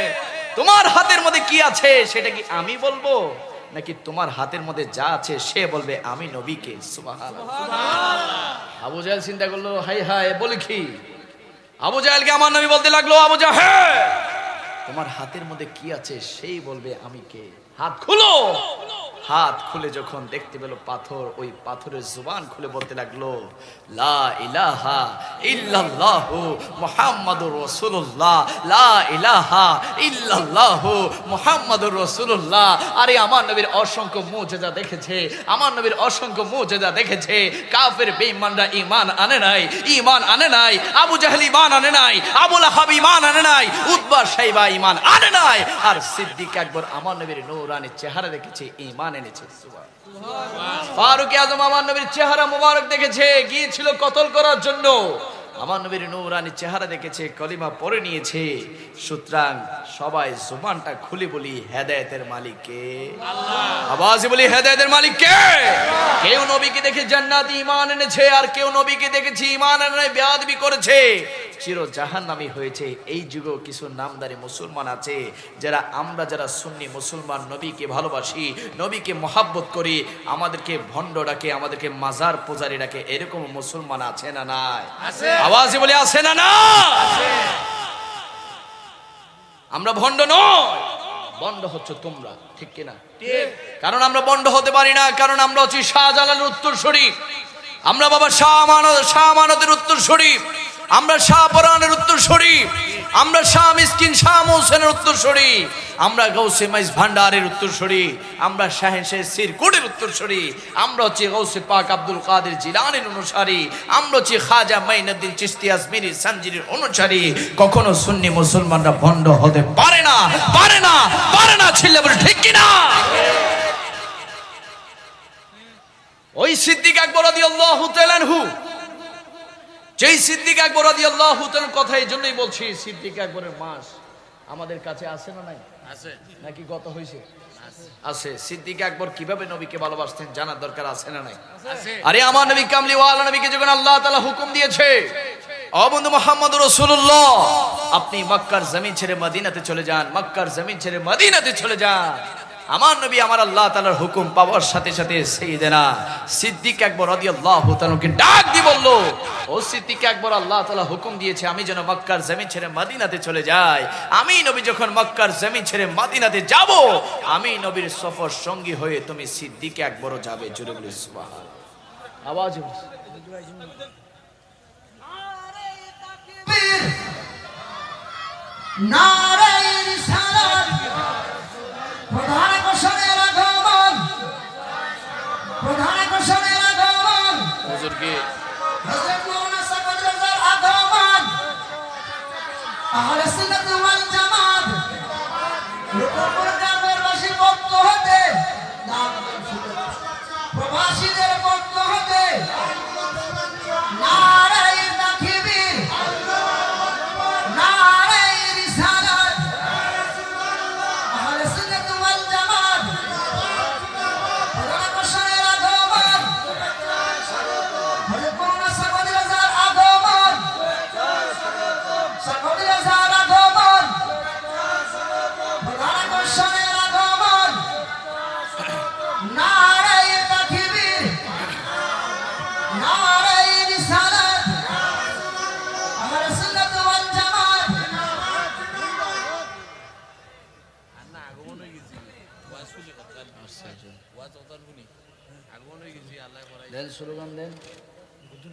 তোমার হাতের মধ্যে কি আছে সেটা কি আমি বলবো, নাকি তোমার হাতের মধ্যে যা আছে সে বলবে আমি নবীকে? সুবহানাল্লাহ। আবু জাহেল চিন্তা করলো, হাই হাই, বলে কি? আবু জাহেলকে আমার নবী বলতে লাগলো, আবু জাহেল, তোমার হাতের মধ্যে কি আছে সেই বলবে আমি কে। হাত খুলো। হাত খুলে যখন দেখতে পেল পাথর, ওই পাথরের জুবান খুলে বলতে লাগলো, লা ইলাহা ইল্লাল্লাহু মুহাম্মাদুর রাসূলুল্লাহ, লা ইলাহা ইল্লাল্লাহু মুহাম্মাদুর রাসূলুল্লাহ। আরে আমার নবীর অসংখ্য মুজিজা দেখেছে, আমার নবীর অসংখ্য মুজিজা দেখেছে। কাফের বেঈমানরা ঈমান আনে নাই, ঈমান আনে নাই। আবু জাহেল ঈমান আনে নাই, আবু লাহাব ঈমান আনে নাই, উতবা সাইবা ঈমান আনে নাই। আর সিদ্দিক আকবর আমার নবীর নূরানি চেহারা দেখেছে, ঈমান এনেছে। সুবহানাল্লাহ। ফারুক আজম আমার নবীর চেহারা মুবারক দেখেছে, গিয়েছিল কতল করার জন্য। আমার নবীর নূরানি চেহারা দেখেছে, কলিমা পড়ে নিয়েছে। সুতরাং সবাই জুবানটা খুলে বলি, হেদায়েতের মালিক কে? আল্লাহ। আওয়াজে বলি, হেদায়েতের মালিক কে? কেউ নবীকে দেখে জান্নাতে ঈমান এনেছে, আর কেউ নবীকে দেখেছে ঈমান আনে নাই, বেয়াদবি করেছে, চির জাহান্নামী হয়েছে। এই যুগেও কিছু নামদারি মুসলমান আছে যারা, আমরা যারা সুন্নি মুসলমান, নবীকে ভালোবাসি, নবীকে মহাব্বত করি, আমাদেরকে ভণ্ড ডাকে, আমাদেরকে মাজার পূজারি ডাকে। এরকম মুসলমান আছে না নাই? আওয়াজে বলে আছে না না? আমরা ভণ্ড নয়, ভণ্ড হচ্ছে তোমরা, ঠিক কিনা? কারণ আমরা ভণ্ড হতে পারি না, কারণ আমরা হচ্ছি শাহজালালের উত্তরসূরি, আমরা বাবা শাহ আমানতের উত্তরসূরি, আমরা শাহ পরানের উত্তরসূরি, আমরা শাহ মিসকিন শাহ মহসেনের উত্তরসূরি। আমরা গৌসে মাইজ ভান্ডারের উত্তরসূরি, আমরা শাহেনশাহ সিরকুটের উত্তরসূরি, আমরা হচ্ছে গৌসে পাক আব্দুল কাদের জিলানীর অনুসারী, আমরা হচ্ছে খাজা মাইনুদ্দিন চিশতি আজমিরি সানজিরির অনুসারী। কখনো সুন্নি মুসলমানরা ভণ্ড হতে পারে না, পারে না, পারে না। ছিল বলে ঠিক কিনা? ওই সিদ্দিক আকবর রাদিয়াল্লাহু তাআলা আনহু, যেই সিদ্দিক আকবর রাদিয়াল্লাহু তাআলার কথা এই জন্যই বলছি, সিদ্দিক আকবরের মাস আমাদের কাছে আছে না নাই? আছে নাকি গত হয়েছে? আছে। সিদ্দিক আকবর কিভাবে নবীকে ভালোবাসতেন জানার দরকার আছে না নাই? আছে। আরে আমার নবী কামলিওয়ালা নবীকে যখন আল্লাহ তাআলা হুকুম দিয়েছে, ও বন্ধু মুহাম্মদুর রাসূলুল্লাহ, আপনি মক্কার জমিন ছেড়ে মদিনাতে চলে যান, মক্কার জমিন ছেড়ে মদিনাতে চলে যান। আমার নবী আমার আল্লাহ তাআলার হুকুম পাওয়ার সাথে সাথে সাইয়েদেনা সিদ্দিক আকবর রাদিয়াল্লাহু তাআলাকে ডাক দিয়ে বলল, ও সিদ্দিক আকবর, আল্লাহ তাআলা হুকুম দিয়েছে আমি যেন মক্কার জমিন ছেড়ে মদিনাতে চলে যাই। আমি নবী যখন মক্কার জমিন ছেড়ে মদিনাতে যাব, আমি নবীর সফর সঙ্গী হয়ে তুমি সিদ্দিক আকবরও যাবে। জোরে বলি সুবহান। আওয়াজ নারে রিসালাত, প্রধান আকর্ষণের আগমন, প্রধান আকর্ষণের আগমন, হুজুর কি হযরত মাওলানা সাকত রাজার আগমন, আহলে সুন্নাত ওয়াল জামাত, রূপপুর গ্রামের বাসীর পক্ষ হতে, প্রবাসীদের পক্ষ হতে নারে তাকবীর, নারে রিসালাত, আহলে সুন্নাত ওয়াল জামাত, প্রধান আকর্ষণের আগমন, হযরত মাওলানা সাকত রাজার আগমন, সাকত রাজার আগমন, প্রধান আকর্ষণের আগমন, নারে তাকবীর, নারে রিসালাত, আহলে সুন্নাত ওয়াল জামাত। না আগমন হয়ে গেছি ওয়াজ শুনে কথা ওয়াজ কথা শুনি আগমন হয়ে গেছি আল্লাহ বলাই দেন স্লোগান দেন। হুজুর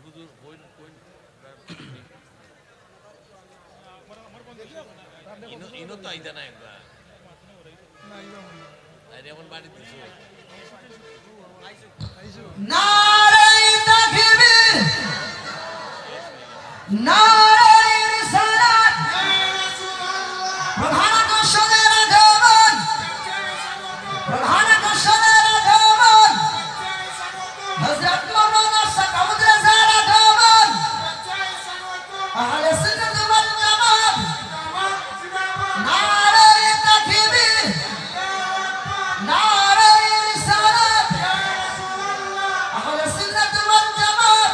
হুজুর কইন কইন ইনো তো আইদা না একবার আরে আমার বাড়ি দিছো নারে তাকবীর, নারে রিসালাত, প্রধান আকর্ষণের আগমন, প্রধান আকর্ষণের আগমন, হযরত মাওলানা সাকত রাজার আগমন, আহলে সুন্নাত ওয়াল জামাত, নারে তাকবীর, নারে রিসালাত, আহলে সুন্নাত ওয়াল জামাত,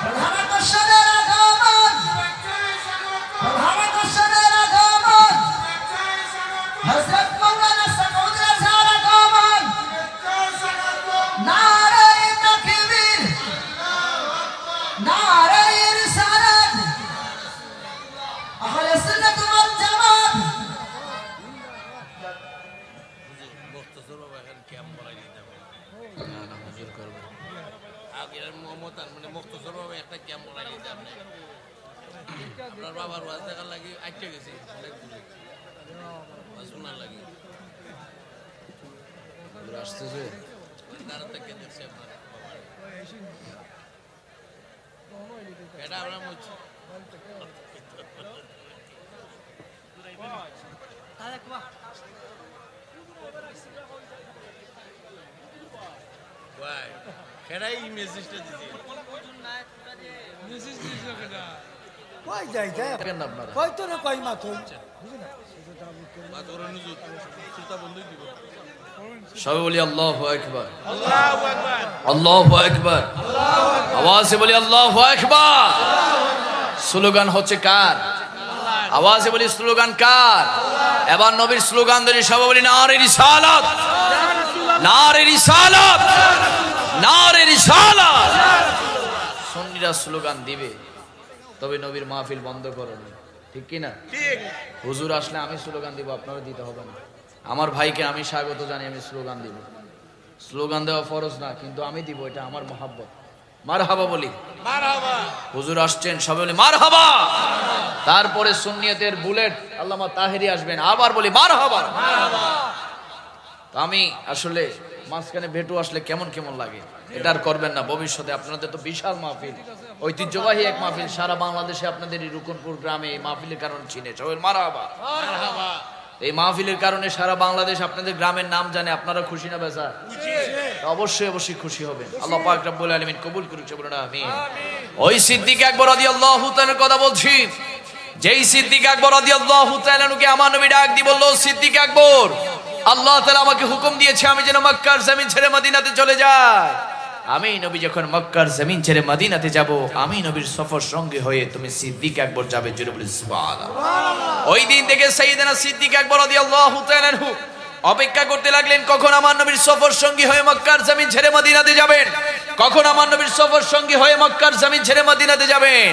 প্রধান আকর্ষণের আগমন, প্রধান আকর্ষণের আগমন, হযরত মাওলানা সাকত রাজার আগমন, নারে তাকবীর, নারে রিসালাত, আহলে সুন্নাত ওয়াল জামাত। মুখতসর বাবা এখন ক্যাম্প বলাই দিতে হবে না না হুজুর করবে। আগে মোহাম্মদ মানে মুখতসর বাবা একটা ক্যাম্প বলাই দিতে হবে আপনার বাবার ওয়াজ দেখার লাগি আটকে গেছি অনেক দূরে ওয়াজ শোনার লাগি হুজুর আসতেছে। দাঁড়া থেকে দেখছি আপনার বাবার এটা আমরা মুছি ভাই কেডাই মেসেজটা দিছি মেসেজ দিছো কেডা কই যাই যাই দেখেন না আপনারা। কই তো না কই মাত মা তোর নুজুত সুতা বন্ধই দিব সবাই বলি আল্লাহু আকবার, আল্লাহু আকবার আল্লাহু আকবার। আওয়াজে বলি আল্লাহু আকবার। স্লোগান হচ্ছে কার? আওয়াজে বলি স্লোগান কার? এবার নবীর স্লোগান ধরে সবাই বলি নারে রিসালাত, নারে রিসালাত, নারে রিসালাত। সুন্নিরা স্লোগান দিবে, তবে নবীর মাহফিল বন্ধ করুন, ঠিক কি না? ঠিক হুজুর আসলে আমি স্লোগান দিব, আপনারা দিতে হবে না। আমার ভাইকে আমি স্বাগত জানি, আমি স্লোগান দিব। স্লোগান দেওয়া ফরজ না, কিন্তু আমি দিব, এটা আমার মহাব্বত। মারহাবা বলি। মারহাবা। হুজুর আসছেন, সবাই বলি মারহাবা। তারপরে সুন্নিয়তের বুলেট আল্লামা তাহেরি আসবেন, আবার বলি মারহাবা। তো আমি আসলে মাঝখানে ভেটু আসলে কেমন কেমন লাগে, এটা আর করবেন না ভবিষ্যতে। আপনাদের তো বিশাল মাহফিল, ঐতিহ্যবাহী এক মাহফিল, সারা বাংলাদেশে আপনাদের এই রুকনপুর গ্রামে এই মাহফিলের কারণে চিনে সবাই মারহাবা। মারহাবা। এই মাহফিলের কারণে সারা বাংলাদেশ আপনাদের গ্রামের নাম জানে, আপনারা খুশি না বেজা? অবশ্যই অবশ্যই খুশি হবেন। আল্লাহ পাক রব্বুল আলামিন কবুল করুন, বলুন আমিন। ওই সিদ্দিক আকবর রাদিয়াল্লাহু তাআলার কথা বলছি, যেই সিদ্দিক আকবর রাদিয়াল্লাহু তাআলাকে আমার নবী ডাক দিয়ে বলল, সিদ্দিক আকবর, আল্লাহ তাআলা আমাকে হুকুম দিয়েছে আমি যেন মক্কার জমিন ছেড়ে মদিনাতে চলে যাই। আমি নবী যখন মক্কার জমিন ছেড়ে মদিনাতে যাব, আমি নবীর সফর সঙ্গী হয়ে তুমি সিদ্দিক আকবর যাবে। জোরে বলি সুবহানাল্লাহ। ওই দিন থেকে সাইয়েদনা সিদ্দিক আকবর রাদিয়াল্লাহু তাআলা অপেক্ষা করতে লাগলেন, কখন আমার নবীর সফর সঙ্গী হয়ে মক্কার জমিন ছেড়ে মদিনাতে যাবেন, কখন আমার নবীর সফর সঙ্গী হয়ে মক্কার জমিন ছেড়ে মদিনাতে যাবেন।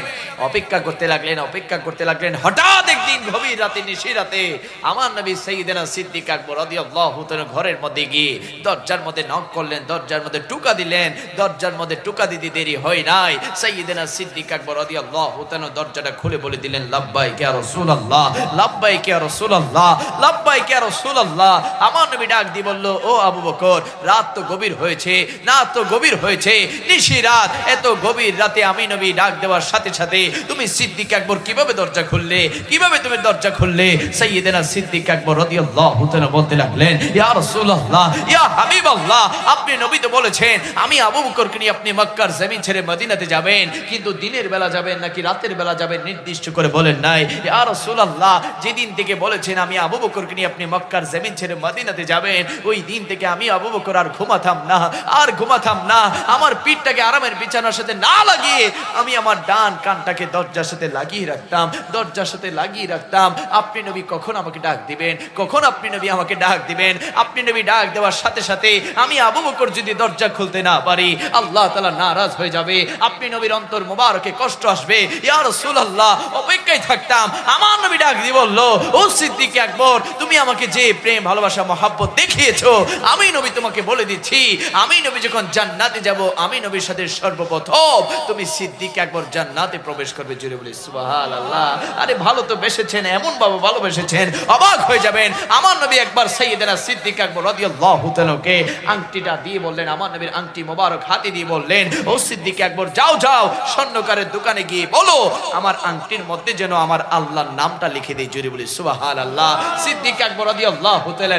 অপেক্ষা করতে লাগলেন, অপেক্ষা করতে লাগলেন। হঠাৎ একদিন গভীর রাতে, নিশি রাতে আমার নবী সাইয়েদনা সিদ্দিক আকবর রাদিয়াল্লাহু তাআলা ঘরের মধ্যে গিয়ে দরজার মধ্যে নক করলেন, দরজার মধ্যে টোকা দিলেন। দরজার মধ্যে টোকা দিতে দেরি হয় নাই, সাইয়েদনা সিদ্দিক আকবর রাদিয়াল্লাহু তাআলা দরজাটা খুলে বলে দিলেন, লাব্বাইক ইয়া রাসূলুল্লাহ, লাব্বাইক ইয়া রাসূলুল্লাহ, লাব্বাইক ইয়া রাসূলুল্লাহ। আমার নবী ডাক দিয়ে বলল, ও আবু বকর, রাত তো গভীর হয়েছে, না তো গভীর হয়েছে, নিশি রাত, এত গভীর রাতে আমি নবী ডাক দেওয়ার সাথে সাথে তুমি সিদ্দিক আকবর কিভাবে দরজা খুললে, কিভাবে তুমি দরজা খুললে? সাইয়েদনা সিদ্দিক আকবর রাদিয়াল্লাহু তাআলা বলতে লাগলেন, ইয়া রাসূলুল্লাহ, ইয়া হাবিবাল্লাহ, আপনি নবী তো বলেছেন আমি আবু বকরকে নিয়ে আপনি মক্কার জমিন ছেড়ে মদিনাতে যাবেন, কিন্তু দিনের বেলা যাবেন নাকি রাতের বেলা যাবেন নির্দিষ্ট করে বলেন নাই। ইয়া রাসূলুল্লাহ, যেদিন থেকে বলেছেন আমি আবু বকরকে নিয়ে আপনি মক্কার জমিন ছেড়ে মদিনাতে যাবেন, ওই দিন থেকে আমি আবু বকর আর ঘুমাতাম না, আর ঘুমাতাম না। আমার পিঠটাকে আরামের বিছানার সাথে না লাগিয়ে আমি আমার ডান কানটাকে দরজার সাথে লাগিয়ে রাখতাম, দরজার সাথে লাগিয়ে রাখতাম। আপনি নবী কখন আমাকে ডাক দিবেন, কখন আপনি নবী আমাকে ডাক দিবেন? আপনি নবী ডাক দেওয়ার সাথে সাথে আমি আবু বকর যদি দরজা খুলতে না পারি, আল্লাহ তাআলা নারাজ হয়ে যাবে, আপনি নবীর অন্তর মোবারকে কষ্ট আসবে। ইয়া রাসূলুল্লাহ, অপেক্ষায় থাকতাম। আমার নবী ডাক দিয়ে বলল, ও সিদ্দিক আকবর, তুমি আমাকে যে প্রেম ভালোবাসা মহব্বত দেখিয়েছো, আমি নবী তোমাকে বলে দিচ্ছি, আমি নবী যখন জান্নাতে যাব, আমি নবীর সাথে সর্বপ্রথম তুমি সিদ্দিক আকবর জান্নাতে প্রবেশ করবে। জোরে বলি সুবহানাল্লাহ। আরে ভালো তো বেসেছেন, এমন ভাবে ভালোবেসেছেন, অবাক হয়ে যাবেন। আমার নবী একবার সাইয়েদনা সিদ্দিক আকবর রাদিয়াল্লাহু তাআলাকে আংটিটা দিয়ে বললেন, আমার নবীর আংটি মোবারক হাতে দিয়ে বললেন, ও সিদ্দিক আকবর, যাও যাও স্বর্ণকারের দোকানে গিয়ে বলো আমার আংটির মধ্যে যেন আমার আল্লাহর নামটা লিখে দেয়। জোরে বলি সুবহানাল্লাহ। সিদ্দিক আকবর রাদিয়াল্লাহু তাআলা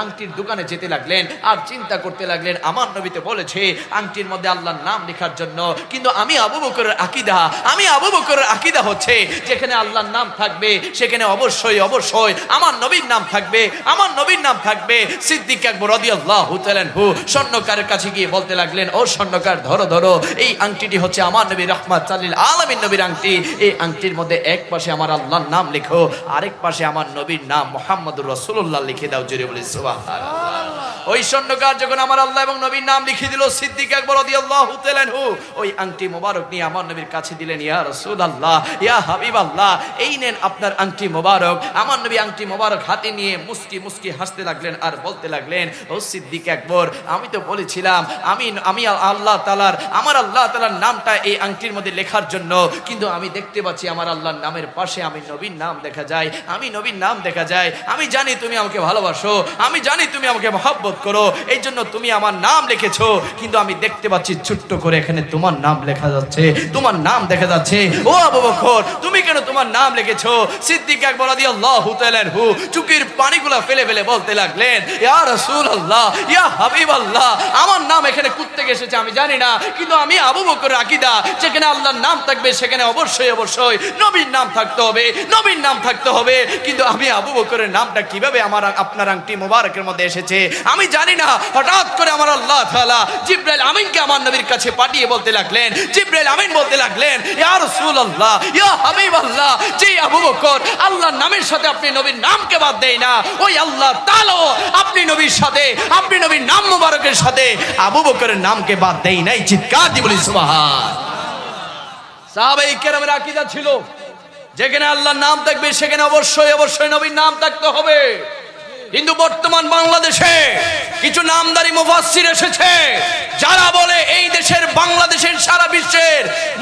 আংটির দোকানে যেতে লাগলেন আর চিন্তা করতে লাগলেন, আমার নবী তো বলেছে আংটির মধ্যে আল্লাহর নাম লেখার জন্য, কিন্তু আমি আবু বকরের আকীদা, আমি আবু বকরের আকীদা হচ্ছে যেখানে আল্লাহর নাম থাকবে সেখানে অবশ্যই অবশ্যই আমার নবীর নাম থাকবে, আমার নবীর নাম থাকবে। সিদ্দিক আকবর রাদিয়াল্লাহু তাআলা স্বর্ণকারের কাছে গিয়ে বলতে লাগলেন, ও স্বর্ণকার, ধরো ধরো, এই আংটিটি হচ্ছে আমার নবী রাহমাতুল লিল আলামিন নবীর আংটি। এই আংটির মধ্যে এক পাশে আমার আল্লাহর নাম লেখো, আরেক পাশে আমার নবীর নাম মুহাম্মদুর রাসূলুল্লাহ লিখে দাও। জোরে বলি সুবহানাল্লাহ। ওই স্বর্ণকার যখন আমার আল্লাহ এবং নবীর নাম লিখে দিল, সিদ্দিক আকবর রাদিয়াল্লাহু তাআলা ওই আংটি মোবারক নিয়ে আমার নবীর কাছে দিলেন, ইয়া রাসূলুল্লাহ, ইয়া হাবিবাল্লাহ, এই নেন আপনার আংটি মোবারক। আমার নবী আংটি মোবারক হাতে নিয়ে মুস্কি মুস্কি হাসতে লাগলেন আর বলতে লাগলেন, ও সিদ্দিক আকবর, আমি তো বলেছিলাম আমি আল্লাহ তাআলার, আমার আল্লাহ তাআলার নামটা এই আংটির মধ্যে লেখার জন্য, কিন্তু আমি দেখতে পাচ্ছি আমার আল্লাহর নামের পাশে আমি নবীর নাম দেখা যায়, আমি নবীর নাম দেখা যায়। আমি জানি তুমি আমাকে ভালোবাসো, আমি জানি তুমি আমাকে মহব্বত করো, এই জন্য তুমি আমার নাম লিখেছো, কিন্তু আমি দেখতে পাচ্ছি ছোট্ট করে এখানে তোমার নাম লেখা যাচ্ছে, তোমার নাম দেখা যাচ্ছে। ও আবু বকর, তুমি কেন তোমার নাম লিখেছো? সিদ্দিক আকবর রাদিয়াল্লাহু তাআলা চোখের পানিগুলা ফেলে ফেলে বলতে লাগলেন, ইয়া রাসূলুল্লাহ, ইয়া হাবিবাল্লাহ, আমার নাম এখানে কোত্থেকে এসেছে আমি জানি না, কিন্তু আমি আবু বকরের আকীদা যেখানে আল্লাহর নাম থাকবে সেখানে অবশ্যই অবশ্যই নবীর নাম থাকতে হবে, নবীর নাম থাকতে হবে। কিন্তু আমি আবু বকরের নামটা কিভাবে আমার আপনার আংটি মোবারকের মধ্যে এসেছে আমি জানি না। হঠাৎ করে আমার আল্লাহ তাআলা জিবরাইল আমিনকে আমার নবীর কাছে পাঠিয়ে বলতে লাগলেন, জিবরাইল আমিন বলতে লাগলেন, ইয়া রাসূলুল্লাহ, ইয়া হাবিবাল্লাহ, যে আবু বকর আল্লাহর নামের সাথে আপনি নবীর নামকে বাদ দেয় না, ওই আল্লাহ তাআলা আপনি নবীর সাথে, আপনি নবীর নাম মোবারকের সাথে আবু বকরের নামকে বাদ দেয় নাই। চিৎকার দিয়ে বলি সুবহান। সাহাবায়ে কেরামের আকীদা ছিল যেখানে আল্লাহর নাম থাকবে সেখানে অবশ্যই অবশ্যই নবীর নাম থাকতে হবে। কিন্তু বর্তমান বাংলাদেশে কিছু নামদারি মুফাসসির এসেছে যারা বলে এই দেশের বাংলাদেশের সারা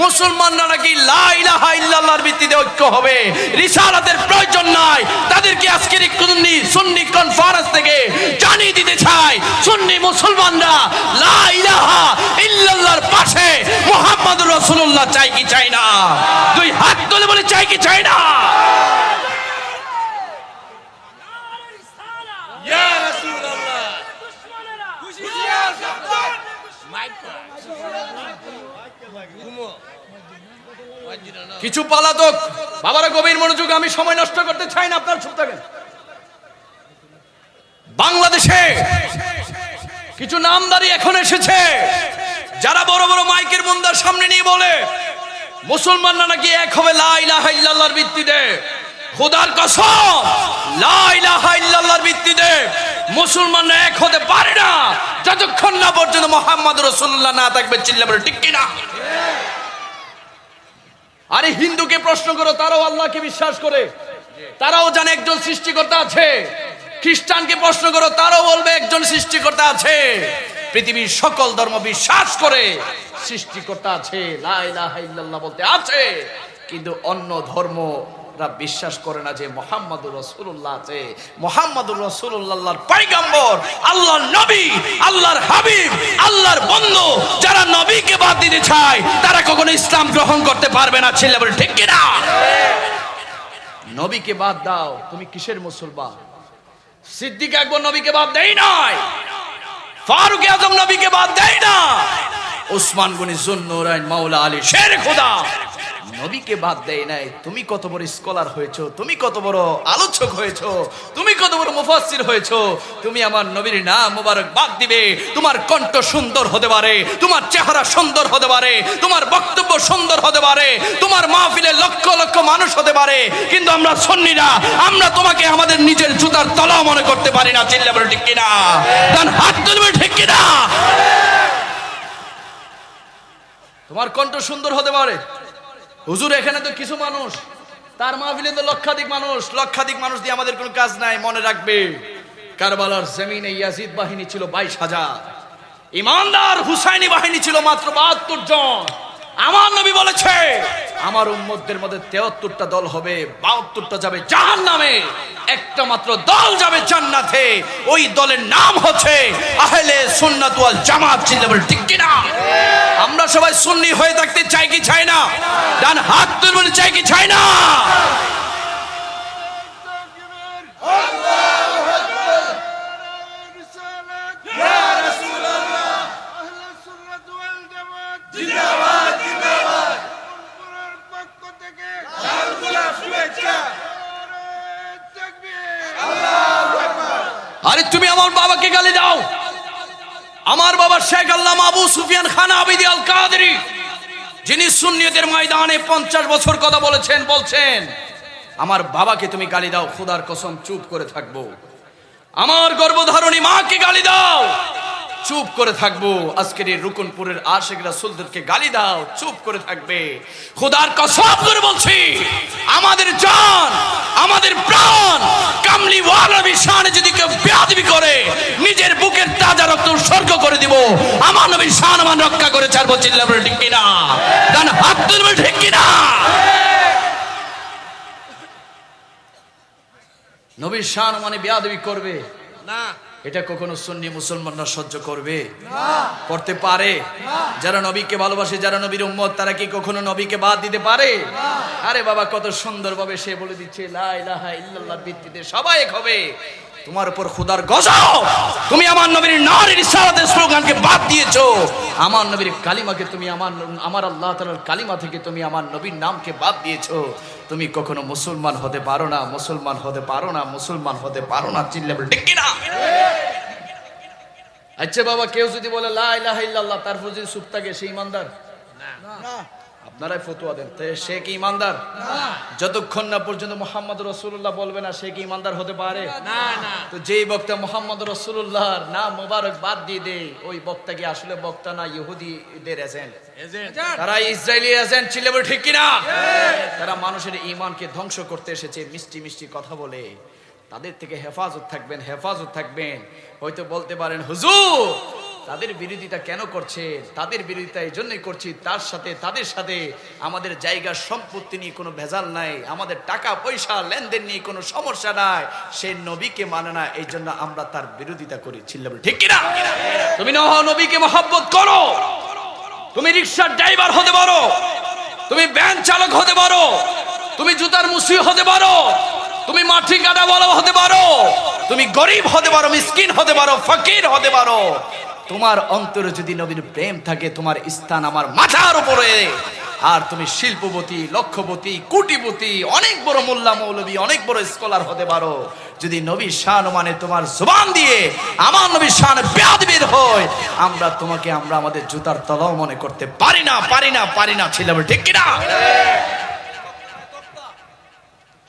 মুসলমানরা নাকি লা ইলাহা ইল্লাল্লাহর ভিত্তিতে ঐক্য হবে, রিসালাতের প্রয়োজন নাই। তাদেরকে আজকের সুন্নি কনফারেন্স থেকে জানিয়ে দিতে চাই, সুন্নি মুসলমানরা লা ইলাহা ইল্লাল্লাহর পাশে মুহাম্মাদুর রাসূলুল্লাহ চাই কি চাই না? দুই হাত তুলে বলে চাই কি চাই না? ইয়া রাসূলুল্লাহ মাইক ঘুমো ওয়াজিরা না কিছু পালাতক বাবারা, গভীর মনোযোগ, আমি সময় নষ্ট করতে চাই না, আপনারা চুপ থাকেন। বাংলাদেশে কিছু নামদারি এখন এসেছে, যারা বড় বড় মাইকের মুন্দার সামনে নিয়ে বলে মুসলমানরা নাকি এক হবে লা ইলাহা ইল্লাল্লাহর ভিত্তিতে। খোদার কসম, লা ইলাহা ইল্লাল্লাহর ভিত্তিতে মুসলমানরা এক হতে পারে না যতক্ষণ না পর্যন্ত মুহাম্মদ রাসূলুল্লাহ না থাকবে। চিল্লা বলে ঠিক কিনা? আরে হিন্দুকে প্রশ্ন করো, তারাও আল্লাহকে বিশ্বাস করে, তারাও জানে একজন সৃষ্টিকর্তা আছে। খ্রিস্টানকে প্রশ্ন করো, তারাও বলবে একজন সৃষ্টিকর্তা আছে। পৃথিবীর সকল ধর্ম বিশ্বাস করে সৃষ্টিকর্তা আছে, লা ইলাহা ইল্লাল্লাহ বলতে আছে, কিন্তু অন্য ধর্মরা বিশ্বাস করে না যে মুহাম্মাদুর রাসূলুল্লাহ আছে। মুহাম্মাদুর রাসূলুল্লাহ আল্লাহর পয়গম্বর, আল্লাহর নবী, আল্লাহর হাবিব, আল্লাহর বন্ধু। যারা নবীকে বাদ দিতে চায় তারা কখনো ইসলাম গ্রহণ করতে পারবে না। ছেলে বলে ঠিক কিনা? নবীকে বাদ দাও, তুমি কিসের মুসলমান? সিদ্দিক আকবর নবীকে বাদ দেয় নাই, ফারুক আজম নবীকে বাদ দেয় না, ওসমান গনি জুন্নুরাইন মাওলা আলী শের খোদা নবীকে বাদ দেয় নাই। তুমি কত বড় স্কলার হয়েছো, তুমি কত বড় আলোচক হয়েছো, তুমি কত বড় মুফাসসির হয়েছো, তুমি আমার নবীর নাম মোবারক বাদ দিবে? তোমার কণ্ঠ সুন্দর হতে পারে, তোমার চেহারা সুন্দর হতে পারে, তোমার বক্তব্য সুন্দর হতে পারে, তোমার মাহফিলে লক্ষ লক্ষ মানুষ হতে পারে, কিন্তু আমরা সুন্নিরা আমরা তোমাকে আমাদের নিজের জুতার তলাও মনে করতে পারি না। চিল্লা বলে ঠিক কিনা? কারণ হাত তুলবে ঠিক কিনা? তোমার কণ্ঠ সুন্দর হতে পারে, হুজুর এখানে তো কিছু মানুষ, তার মাহফিলে তো লক্ষাধিক মানুষ দিয়ে আমাদের কোনো কাজ নাই। মনে রাখবে, কারবালার জমিনে ইয়াজিদ বাহিনী ছিল 22,000, ইমানদার হুসাইনি বাহিনী ছিল মাত্র 72 জন। আমার নবী বলেছে আমার উম্মতদের মধ্যে 73টা দল হবে, 72টা যাবে জাহান্নামে, একটা মাত্র দল যাবে জান্নাতে। ওই দলের নাম হচ্ছে আহলে সুন্নাত ওয়াল জামাত। চিল্লা বলে ঠিক কিনা? আমরা সবাই সুন্নি হয়ে থাকতে চাই কি চাই না? ডান হাত তুলে বলে চাই কি চাই না? আরে তুমি আমার বাবাকে গালি দাও, আমার বাবা শেখ আল্লামা আবু সুফিয়ান খান আবিদি আল কাদেরী, যিনি সুন্নিয়তের ময়দানে 50 বছর কথা বলছেন, আমার বাবাকে তুমি গালি দাও, খোদার কসম চুপ করে থাকবো। আমার গর্ভধারণী মাকে গালি দাও, চুপ করে থাকবো। আজকের এই রুকনপুরের আশিক রাসূলদেরকে গালি দাও, চুপ করে থাকবে। খোদার কসম করে বলছি, আমাদের জান, আমাদের প্রাণ কামলিওয়ালা বিশানে যদি কেউ বেয়াদবি করে, নিজের বুকের তাজা রক্ত উৎসর্গ করে দিব। আমার নবীর শান মান রক্ষা করে ছাড়বো। চিল্লা বলে ঠিক কিনা? গান হাত তুলবে ঠিক কিনা? নবীর শান মানে বেয়াদবি করবে না, এটা কখনো সুন্নি মুসলমানরা সহ্য করবে? করতে পারে? যারা নবীকে ভালোবাসে, যারা নবীর উম্মত, তারা কি কখনো নবীকে বাদ দিতে পারে? আরে বাবা, কত সুন্দরভাবে সে বলে দিচ্ছে লা ইলাহা ইল্লাল্লাহর ভিত্তিতে সবাই এক হবে। তোমার উপর খোদার গজব, তুমি আমার নবীর নারীর রিসালাতের স্লোগানকে বাদ দিয়েছো। আমার নবীর কালিমাকে তুমি আমার আল্লাহ তাআলার কালিমা থেকে তুমি আমার নবীর নামকে বাদ দিয়েছো। তুমি কখনো মুসলমান হতে পারো না, মুসলমান হতে পারো না, মুসলমান হতে পারো না। চিল্লা বলে ঠিক কিনা? আচ্ছা বাবা, কেউ যদি বলে লা ইলাহা ইল্লাল্লাহ, তারপর যদি চুপ থাকে, সে ইমানদার? না, আপনারাই ফতোয়া দেন, সে কি ইমানদার? যতক্ষণ না পর্যন্ত মুহাম্মদ রাসূলুল্লাহ বলবে না, সে কি ইমানদার হতে পারে? না, না। তো যেই বক্তা মুহাম্মদ রাসূলুল্লাহর নাম মোবারক বাদ দিয়ে দেয়, ওই বক্তা কি আসলে বক্তা না ইহুদিদের এজেন্ট? তারা ইসরায়েলি এজেন্ট। ছিল বলে ঠিক কিনা? তারা মানুষের ঈমানকে ধ্বংস করতে এসেছে মিষ্টি মিষ্টি কথা বলে। তাদের থেকে হেফাজত থাকবেন। হয়তো বলতে পারেন হুজুর তাদের বিরোধিতা কেন করছে? তাদের বিরোধিতা এই জন্যই করছি, তাদের সাথে আমাদের জায়গা সম্পত্তি নিয়ে কোনো ভেজাল নাই, আমাদের টাকা পয়সা লেনদেন নিয়ে কোনো সমস্যা নাই। সে নবীকে মানে না, এই জন্য আমরা তার বিরোধিতা করি। চিল্লা বলে ঠিক কিনা? তুমি নবীকে মহব্বত করো, তুমি রিক্সার ড্রাইভার হতে পারো, তুমি ভ্যান চালক হতে পারো, তুমি জুতার মুসি হতে পারো, তুমি মাটি কাটা বলা হতে পারো, তুমি গরিব হতে পারো, মিসকিন হতে পারো, ফকির হতে পারো। তোমার অন্তরে যদি নবীর প্রেম থাকে, তোমার স্থান আমার মাথার উপরে। আর তুমি শিল্পপতি, লক্ষপতি, কোটিপতি, অনেক বড় মোল্লা মৌলবী, অনেক বড় স্কলার হতে পারো, যদি নবীর শান মানে তোমার জবান দিয়ে আমার নবীর শান বেয়াদবি হয়, আমরা আমাদের জুতার তলাও মনে করতে পারি না। ছিল ঠিক কিনা?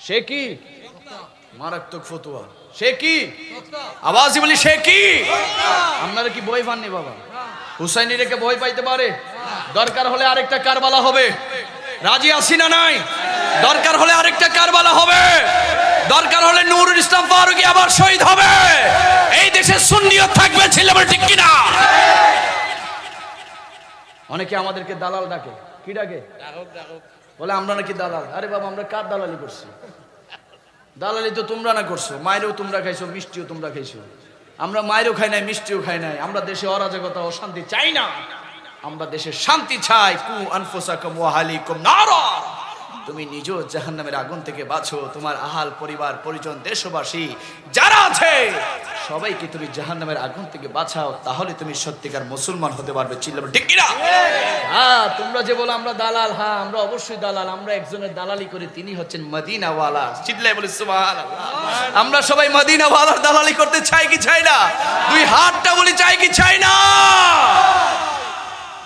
সে কি মারাত্মক ফতুয়া? সে কি আওয়াজই বলি, সে কি? আপনারা কি ভয় পাননি বাবা? হুসাইনি রেখে ভয় পাইতে পারে? দরকার হলে আরেকটা কারবালা হবে, রাজি আছি না নাই? দরকার হলে আরেকটা কারবালা হবে, দরকার হলে নুরুল ইসলাম ফারুকী আবার শহীদ হবে, এই দেশে সুন্নিয়ত থাকবে। ছিল ঠিক কিনা? অনেকে আমাদেরকে দালাল ডাকে। কি ডাকে? বলে আমরা নাকি দালাল। আরে বাবা, আমরা কার দালালি করছি? দালালি তো তোমরা না করছো, মায়েরও তোমরা খাইছো, মিষ্টিও তোমরা খাইছো। আমরা মায়েরও খাই নাই, মিষ্টিও খাই নাই। আমরা দেশে অরাজকতা, অশান্তি চাই না, আমরা দেশে শান্তি চাই। কু আনফুসাকুম ওয়া আহলিকুম নারা। তুমি নিজেও জাহান্নামের আগুন থেকে বাঁচো, তোমার আহাল পরিবার পরিজন দেশবাসী যারা আছে সবাইকে তুমি জাহান্নামের আগুন থেকে বাঁচাও, তাহলে তুমি সত্যিকার মুসলমান হতে পারবে। চিল্লাবে ঠিক কিনা? হ্যাঁ, তোমরা যে বলো আমরা দালাল, হ্যাঁ আমরা অবশ্যই দালাল। আমরা একজনের দালালি করি, তিনি হচ্ছেন মদিনাওয়ালা। চিল্লায় বলে সুবহানাল্লাহ। আমরা সবাই মদিনাওয়ালার দালালি করতে চাই কি চাই না? দুই হাতটা বলি, চাই কি চাই না?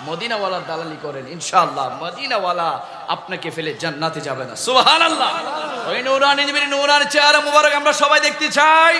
মদিনাওয়ালার দালালি করেন, ইনশাআল্লাহ মদিনাওয়ালা আপনাকে ফেলে জান্নাতে যাবে না। সুবহানাল্লাহ। ওই নূরানি নবীর নূরানি চেহারা মুবারক আমরা সবাই দেখতে চাই,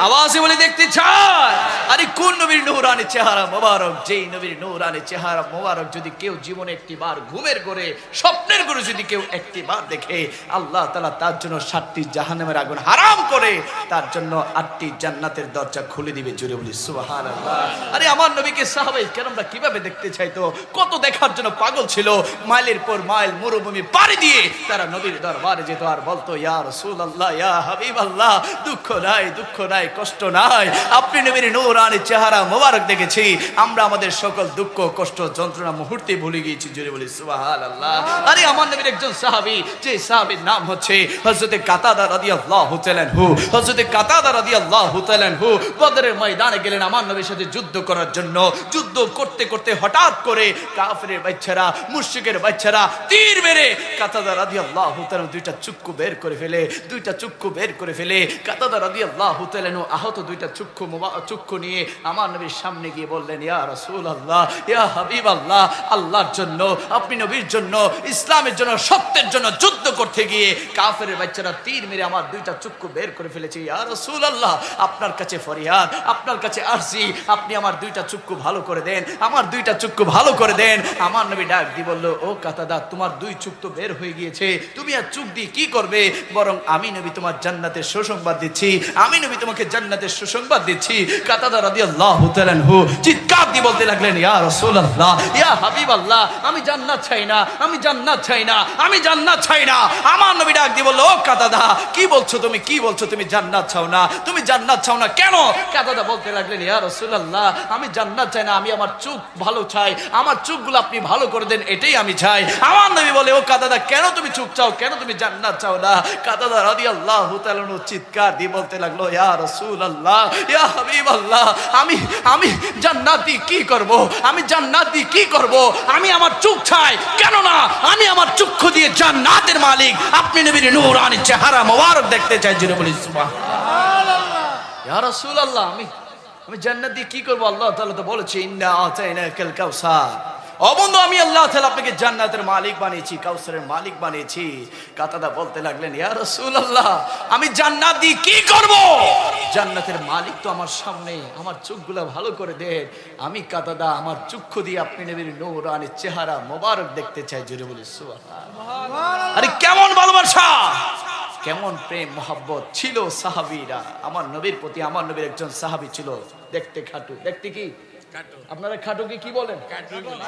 আওয়াজে বলে দেখতে চাই। আরে কোন নবীর নূরানি চেহারা মুবারক? যেই নবীর নূরানি চেহারা মুবারক যদি কেউ জীবনে একটিবার ঘুমের ঘরে, স্বপ্নের ঘরে যদি কেউ একটিবার দেখে, আল্লাহ তাআলা তার জন্য 7টি জাহান্নামের আগুন হারাম করে তার জন্য 8টি জান্নাতের দরজা খুলে দিবে। জোরে বলি সুবহানাল্লাহ। আরে আমার নবীকে সাহাবায়ে কেরামরা কিভাবে দেখতে চাইতো, কত দেখার জন্য পাগল ছিল। মাইলের পর মাইল মরুভূমি পাড়ি দিয়ে তারা নবীর দরবারে যেত আর বলতো, ইয়া রাসূলুল্লাহ, ইয়া হাবিবাল্লাহ, দুঃখ নাই, কষ্ট নাই, আপনি নবীর নূরানি চেহারা মোবারক দেখেছি, আমরা আমাদের সকল দুঃখ কষ্ট যন্ত্রণা মুহূর্তে ভুলে গিয়েছি। জোরে বলি সুবহানাল্লাহ। আরে আমার নবীর একজন সাহাবী, যে সাহাবীর নাম হচ্ছে হযরতে কাতাদা রাদিয়াল্লাহু তাআলা আনহু। হযরতে কাতাদা রাদিয়াল্লাহু তাআলা আনহু বদরের ময়দানে গেলেন আমার নবীর সাথে যুদ্ধ করার জন্য। যুদ্ধ করতে করতে হঠাৎ করে কাফিরের বাচ্চারা, মুশরিকের বাচ্চারা তীর মেরে কাতাদা রাদিয়াল্লাহু তাআলা দুইটা চক্ষু বের করে ফেলে কাতাদা রাদিয়াল্লাহু তাআলা আহত দুইটা চক্ষু নিয়ে আমার নবীর সামনে গিয়ে বললেন, ইয়া রাসূলুল্লাহ, ইয়া হাবিবাল্লাহ, আল্লাহর জন্য, আপনি নবীর জন্য, ইসলামের জন্য, সত্যের জন্য যুদ্ধ করতে গিয়ে কাফিরের বাচ্চারা তীর মেরে আমার দুইটা চক্ষু বের করে ফেলেছে। ইয়া রাসূলুল্লাহ, আপনার কাছে ফরিয়াদ, আপনার কাছে আরজি, আপনি আমার দুইটা চক্ষু ভালো করে দেন, আমার দুইটা চক্ষু ভালো করে দেন। আমার নবী ডাক দিয়ে বলল, ও কাতাদা, তোমার দুই চোখ তো বের হয়ে গিয়েছে, তুমি আর চোখ দিয়ে কি করবে? বরং আমি নবী তোমার জান্নাতের সুসংবাদ দিচ্ছি, আমি নবী তোমাকে জান্নাতের সুসংবাদ দিচ্ছি। কাতাদা রাদিয়াল্লাহু তাআলা আনহু চিৎকার দিয়ে বলতে লাগলেন, ইয়া রাসূলুল্লাহ, ইয়া হাবিবাল্লাহ, আমি জান্নাত চাই না, আমি জান্নাত চাই না, আমি জান্নাত চাই না। আমার নবী ডাক দিয়ে বলল, ও কাতাদা, কি বলছো তুমি, কি বলছো? তুমি জান্নাত চাও না, তুমি জান্নাত চাও না কেন? কাতাদা বলতে লাগলেন, ইয়া রাসূলুল্লাহ, আমি জান্নাত চাই না, আমি আমার চোখ ভালো চাই, আমার চোখগুলো আপনি ভালো করে দেন, এটাই আমি চাই। আমার নবী বলে, ও কাতাদা, কেন তুমি চোখ চাও, কেন তুমি জান্নাত চাও না? কাতাদা রাদিয়াল্লাহু তাআলা আনহু চিৎকার দিয়ে বলতে লাগলো, ইয়া রাসূলুল্লাহ, ইয়া হাবিবাল্লাহ, আমি জান্নাতি কি করব, আমি জান্নাতি কি করব? আমি আমার চোখ চাই, কেন না আমি আমার চক্ষু দিয়ে জান্নাতের মালিক আপনি নবীর নূরানি চেহারা মোবারক দেখতে চাই। জোরে বলি সুবহানাল্লাহ। ইয়া রাসূলুল্লাহ, আমি জান্নাত দিয়ে কি করব? আল্লাহ তাআলা তো বলেছে, ইন্না আতাইনাকাল কাউসার। ও বন্ধু, আমি আল্লাহ তাআলা আপনাকে জান্নাতের মালিক বানিয়েছি, কাউসারের মালিক বানিয়েছি। কাতাদা বলতে লাগলেন, ইয়া রাসূলুল্লাহ, আমি জান্নাত দিয়ে কি করব? জান্নাতের মালিক তো আমার সামনে, আমার চোখগুলো ভালো করে দেন। আমি কাতাদা আমার চক্ষু দিয়ে আপনি নবীর নূরানি চেহারা মোবারক দেখতে চাই। জোরে বলি সুবহানাল্লাহ। আরে কেমন ভালোবাসা, কেমন প্রেম মোহাব্বত ছিল সাহাবীরা আমার নবীর প্রতি। আমার নবীর একজন সাহাবী ছিল, দেখতে খাটু, দেখতে কি কাটু আপনারা খাটুকে কি বলেন? কাটু বলি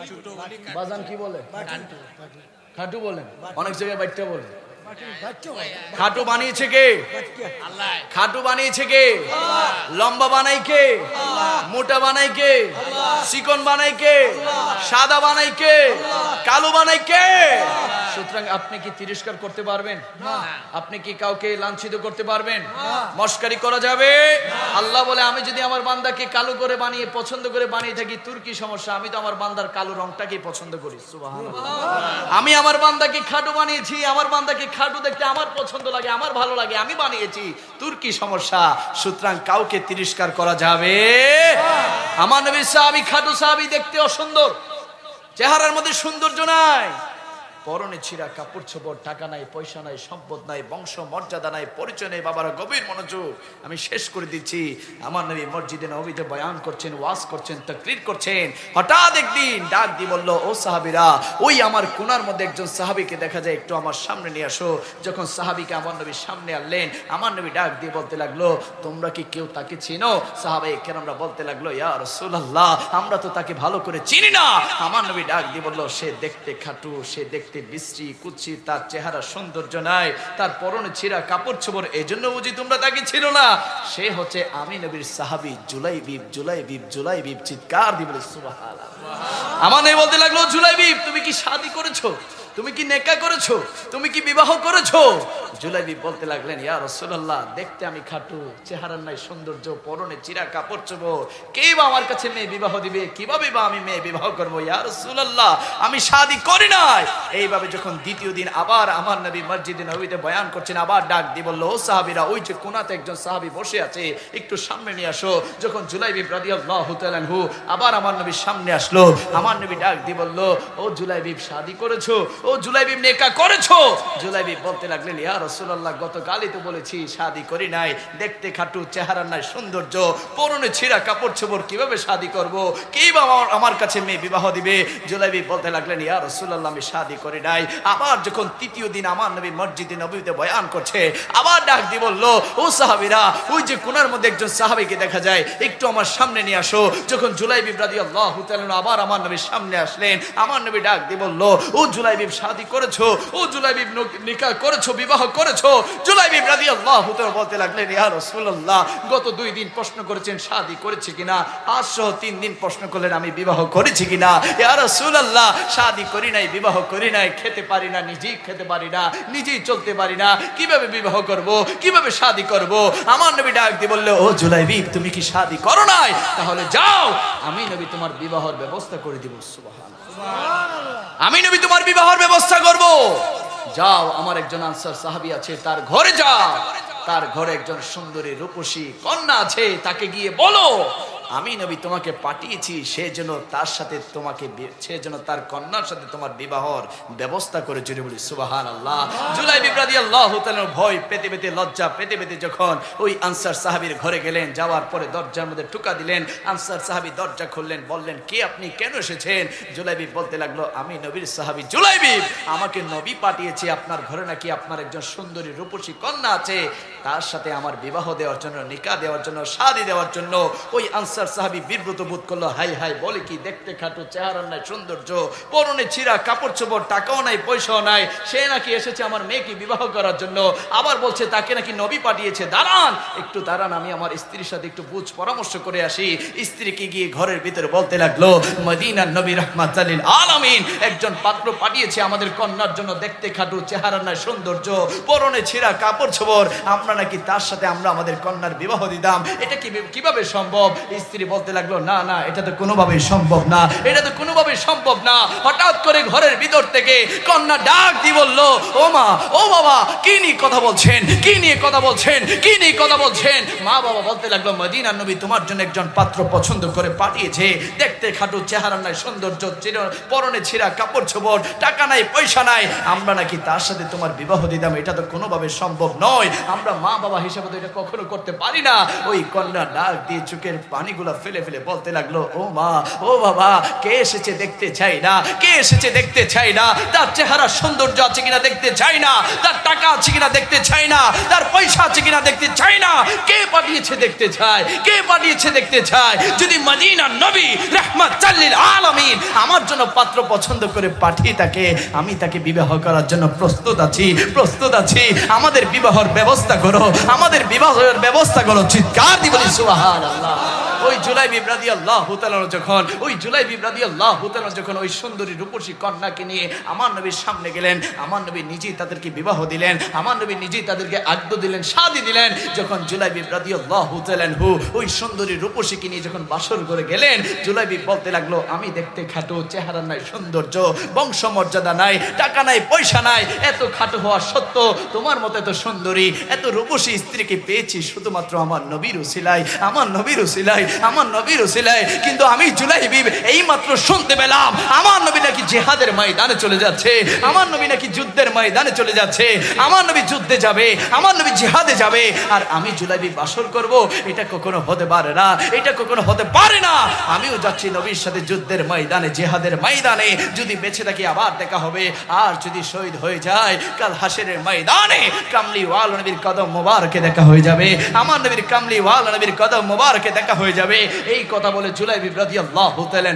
ছোট বলি বাজান কি বলে? কাটু খাটু বলেন, অনেক জায়গায় বাচ্চা বলে। বাচ্চা খাটু বানিয়েছে কে? আল্লাহ খাটু বানিয়েছে কে? লম্বা বানাই কে? মোটা বানাই কে? চিকন বানাই কে? সাদা বানাই কে? কালো বানাই কে? সুতরাং আপনি কি তিরস্কার করতে পারবেন? আপনি কি কাউকে লাঞ্ছিত করতে পারবেন? মস্কারি করা যাবে? আল্লাহ বলে আমি যদি আমার বান্দাকে কালো করে বানিয়ে পছন্দ করে বানিয়ে থাকি, তোর কি সমস্যা? আমি তো আমার বান্দার কালো রংটাকে পছন্দ করি। সুবহানাল্লাহ। আমি আমার বান্দাকে খাটু বানিয়েছি, আমার বান্দাকে খাটু দেখতে আমার পছন্দ লাগে, আমার ভালো লাগে, আমি বানিয়েছি, তোর কি সমস্যা? সুতরাং কাউকে তিরস্কার করা যাবে? আমার নবী সাহাবী খাটু সাহাবী দেখতে অসুন্দর, চেহারার মধ্যে সৌন্দর্য নাই, পরনে ছিঁড়া কাপড় চোপড়, টাকা নাই, পয়সা নাই, সম্পদ নাই, বংশ মর্যাদা নাই, পরিচয় নেই। বাবারা গভীর মনোযোগ, আমি শেষ করে দিচ্ছি। আমার নবী মসজিদে নববীতে বয়ান করছেন, ওয়াজ করছেন, তাকরীর করছেন। হঠাৎ একদিন ডাক দিয়ে বলল, ও সাহাবীরা, ওই আমার কোনার মধ্যে একজন সাহাবীকে দেখা যায়, একটু আমার সামনে নিয়ে আসো। যখন সাহাবীকে আমার নবীর সামনে আনলেন, আমার নবী ডাক দিয়ে বলতে লাগলো, তোমরা কি কেউ তাকে চিনো? সাহাবায়ে কেরামরা বলতে লাগলো, ইয়া রাসূলুল্লাহ, আমরা তো তাকে ভালো করে চিনি না। আমার নবী ডাক দিয়ে বলল, সে দেখতে খাটু, সে দেখতে বিশ্রী কুৎসিত, তার চেহারা সৌন্দর্য নাই, তার পরনে ছিঁড়া কাপড় চোপড়, এজন্য বুঝি তোমরা তাকে ছিল না? সে হচ্ছে আমি নবীর সাহাবী জুলাইবিব। জুলাইবিব, জুলাইবিব, চিৎকার দিয়ে বলে সুবহানাল্লাহ। আমার নবী বলতে লাগলো, জুলাইবিব, তুমি কি শাদী করেছো? তুমি কি নেকা করেছো? তুমি কি বিবাহ করেছো? জুলাইবিব বলতে লাগলেন, ইয়া রাসূলুল্লাহ, দেখতে আমি খাটু, চেহারার নাই সৌন্দর্য, পরনে চিরা কাপড় চোপড়, কে বা আমার কাছে মেয়ে বিবাহ দিবে? কিভাবে বা আমি মেয়ে বিবাহ করবো? ইয়া রাসূলুল্লাহ, আমি শাদী করি নাই। এইভাবে যখন দ্বিতীয় দিন আবার আমার নবী মসজিদে নববীতে বয়ান করছেন, আবার ডাক দিয়ে বলল, ও সাহাবীরা, ওই যে কোনাতে একজন সাহাবী বসে আছে, একটু সামনে নিয়ে আসো। যখন জুলাইবিব রাদিয়াল্লাহু তাআলা আনহু আবার আমার নবীর সামনে আসলো, আমার নবী ডাক দিয়ে বলল, ও জুলাইবিব, শাদী করেছো? ও জুলাইবিব, নেকা করেছো? জুলাইবিব বলতে লাগলেন, ইয়া রাসূলুল্লাহ, গতকালই তো বলেছি শাদী করি নাই, দেখতে খাটু, চেহারা নাই সৌন্দর্য, পরনে ছিঁড়া কাপড় চোপড়, কিভাবে শাদী করব? কে বা আমার কাছে মেয়ে বিবাহ দিবে? জুলাইবিব বলতে লাগলেন, ইয়া রাসূলুল্লাহ, আমি শাদী করি নাই। আবার যখন তৃতীয় দিন আমার নবী মসজিদে নববীতে বয়ান করছে, আবার ডাক দিয়ে বলল, ও সাহাবীরা, ওই যে কোনার মধ্যে একজন সাহাবীকে দেখা যায়, একটু আমার সামনে নিয়ে আসো। যখন জুলাইবিব রাদিয়াল্লাহু তাআলা আবার আমার নবীর সামনে আসলেন, আমার নবী ডাক দিয়ে বলল, ও জুলাইবিব, শাদী করেছো? ও জুলাইবিব, নিকাহ করেছো, বিবাহ করেছো? জুলাইবিব রাদিয়াল্লাহু তাআলা বলতে লাগলেন, ইয়া রাসূলুল্লাহ, গত 2 দিন প্রশ্ন করেছেন শাদী করেছি কিনা, আজ সহ 3 দিন প্রশ্ন করলেন আমি বিবাহ করেছি কিনা। ইয়া রাসূলুল্লাহ, শাদী করি নাই, বিবাহ করি নাই, খেতে পারি না, নিজেই খেতে পারি না, নিজেই চলতে পারি না, কিভাবে বিবাহ করব? কিভাবে শাদী করব? আমার নবী ডাক দিয়ে বলল, ও জুলাইবিব, তুমি কি শাদী করো নাই? তাহলে যাও, আমি নবী তোমার বিবাহের ব্যবস্থা করে দিব। সুবহানাল্লাহ। আমি নবী তোমার বিবাহের ব্যবস্থা করব। যাও, আমার একজন আনসার সাহাবী আছে, তার ঘরে যাও, তার ঘরে একজন সুন্দরী রূপসী কন্যা আছে, তাকে গিয়ে বলো, আমি নবী তোমাকে পাঠিয়েছি, সে যেন তার সাথে তোমাকে, সে যেন তার কন্যার সাথে তোমার বিবাহর ব্যবস্থা করে। জুড়ে বলি সুবহানাল্লাহ। জুলাইবিব রাদিয়াল্লাহু তাআলা ভয় পেতে পেতে, লজ্জা পেতে পেতে যখন ওই আনসার সাহাবীর ঘরে গেলেন, যাওয়ার পরে দরজার মধ্যে ঠুকা দিলেন। আনসার সাহাবী দরজা খুললেন, বললেন, কে আপনি, কেন এসেছেন? জুলাইবিব বলতে লাগলো, আমি নবীর সাহাবী জুলাইবিব, আমাকে নবী পাঠিয়েছে, আপনার ঘরে নাকি আপনার একজন সুন্দরী রূপসী কন্যা আছে, তার সাথে আমার বিবাহ দেওয়ার জন্য, নিকাহ দেওয়ার জন্য, শাদী দেওয়ার জন্য। ওই আনসার সাহাবী বিব্রত বোধ করলো, হাই হাই, বলে কি, দেখতে খাটো, চেহারা নাই সৌন্দর্য, পরনে ছিঁড়া কাপড় চোপড়, টাকাও নাই, পয়সাও নাই, সে নাকি এসেছে আমার মেয়েকে বিবাহ করার জন্য, আবার বলছে তাকে নাকি নবী পাঠিয়েছে। দাঁড়ান, একটু দাঁড়ান, আমি আমার স্ত্রীর সাথে একটু বুঝ পরামর্শ করে আসি। স্ত্রীকে গিয়ে ঘরের ভিতরে বলতে লাগলো, মদিনার নবী রাহমাতুল লিল আলামিন একজন পাত্র পাঠিয়েছে আমাদের কন্যার জন্য, দেখতে খাটো, চেহারা নাই সৌন্দর্য, পরনে ছিঁড়া কাপড় চোপড়, আমরা নাকি তার সাথে আমরা আমাদের কন্যার বিবাহ দিতাম। এটা কিভাবে সম্ভব? স্ত্রী বলতে লাগলো, না না, এটা তো কোনোভাবেই সম্ভব না, এটা তো কোনোভাবেই সম্ভব না। হঠাৎ করে ঘরের ভিতর থেকে কন্যা ডাক দিয়ে বলল, ও মা, ও বাবা, কি নিয়ে কথা বলছেন, কি নিয়ে কথা বলছেন, কি নিয়ে কথা বলছেন? মা বাবা বলতে লাগলো, মদিনার নবী তোমার জন্য একজন পাত্র পছন্দ করে পাঠিয়েছে, দেখতে খাটো, চেহারা নাই সৌন্দর্য, পরনে ছিঁড়া কাপড় চোপড়, টাকা নাই, পয়সা নাই, আমরা নাকি তার সাথে তোমার বিবাহ দিতাম। এটা তো কোনোভাবে সম্ভব নয়, আমরা মা বাবা হিসেবে তো এটা কখনো করতে পারি না। ওই কন্যা ডাক দিয়ে চোখের পানি পানিগুলো ফেলে ফেলে বলতে লাগলো, ও মা, ও বাবা, কে এসেছে দেখতে চাই না, কে এসেছে দেখতে চাই না, তার চেহারা সৌন্দর্য আছে কিনা দেখতে চাই না, তার টাকা আছে কিনা দেখতে চাই না, তার পয়সা আছে কিনা দেখতে চাই না, কে পাঠিয়েছে দেখতে চাই, কে পাঠিয়েছে দেখতে চাই। যদি মদিনার নবী রাহমাতুল লিল আলামিন আমার জন্য পাত্র পছন্দ করে পাঠিয়ে থাকে, আমি তাকে বিবাহ করার জন্য প্রস্তুত আছি, প্রস্তুত আছি। আমাদের বিবাহের ব্যবস্থা করো, আমাদের বিবাহের ব্যবস্থা করো। চিৎকার দিয়ে বলি সুবহানাল্লাহ। ওই জুলাইবিব রাদিয়াল্লাহু তাআলা যখন ওই সুন্দরী রূপসী কন্যাকে নিয়ে আমার নবীর সামনে গেলেন, আমার নবী নিজেই তাদেরকে বিবাহ দিলেন, আমার নবী নিজেই তাদেরকে আগ্দ দিলেন, শাদী দিলেন। যখন জুলাইবিব রাদিয়াল্লাহু তাআলা ওই সুন্দরী রূপসীকে নিয়ে যখন বাসর করে গেলেন, জুলাইবিব বলতে লাগলো, আমি দেখতে খাটো, চেহারা নাই সৌন্দর্য, বংশ মর্যাদা নাই, টাকা নাই, পয়সা নাই, এত খাটো হওয়া সত্ত্বেও তোমার মতো এত সুন্দরী, এত রূপসী স্ত্রীকে পেয়েছি শুধুমাত্র আমার নবীর উসিলায়, আমার নবীর উসিলায়, আমার নবীর উসিলায়। কিন্তু আমি জুলাইবিব এই মাত্র শুনতে পেলাম আমার নবী নাকি জিহাদের ময়দানে চলে যাচ্ছে, আমার নবী নাকি যুদ্ধের ময়দানে চলে যাচ্ছে, আমার নবী যুদ্ধে যাবে, আমার নবী জিহাদে যাবে, আর আমি জুলাইবিব বাসর করব। এটা কখনো হতে পারে না, এটা কখনো হতে পারে না। আমিও যাচ্ছি নবীর সাথে যুদ্ধের ময়দানে, জিহাদের ময়দানে। যদি বেঁচে থাকি আবার দেখা হবে, আর যদি শহীদ হয়ে যায় কাল হাসরের ময়দানে কামলিওয়ালা নবীর কদম মোবারকে দেখা হয়ে যাবে, আমার নবীর কামলিওয়ালা নবীর কদম মোবারকে দেখা হয়ে যাবে। এই কথা বলে জুলাইবিব রাদিয়াল্লাহু তাআলা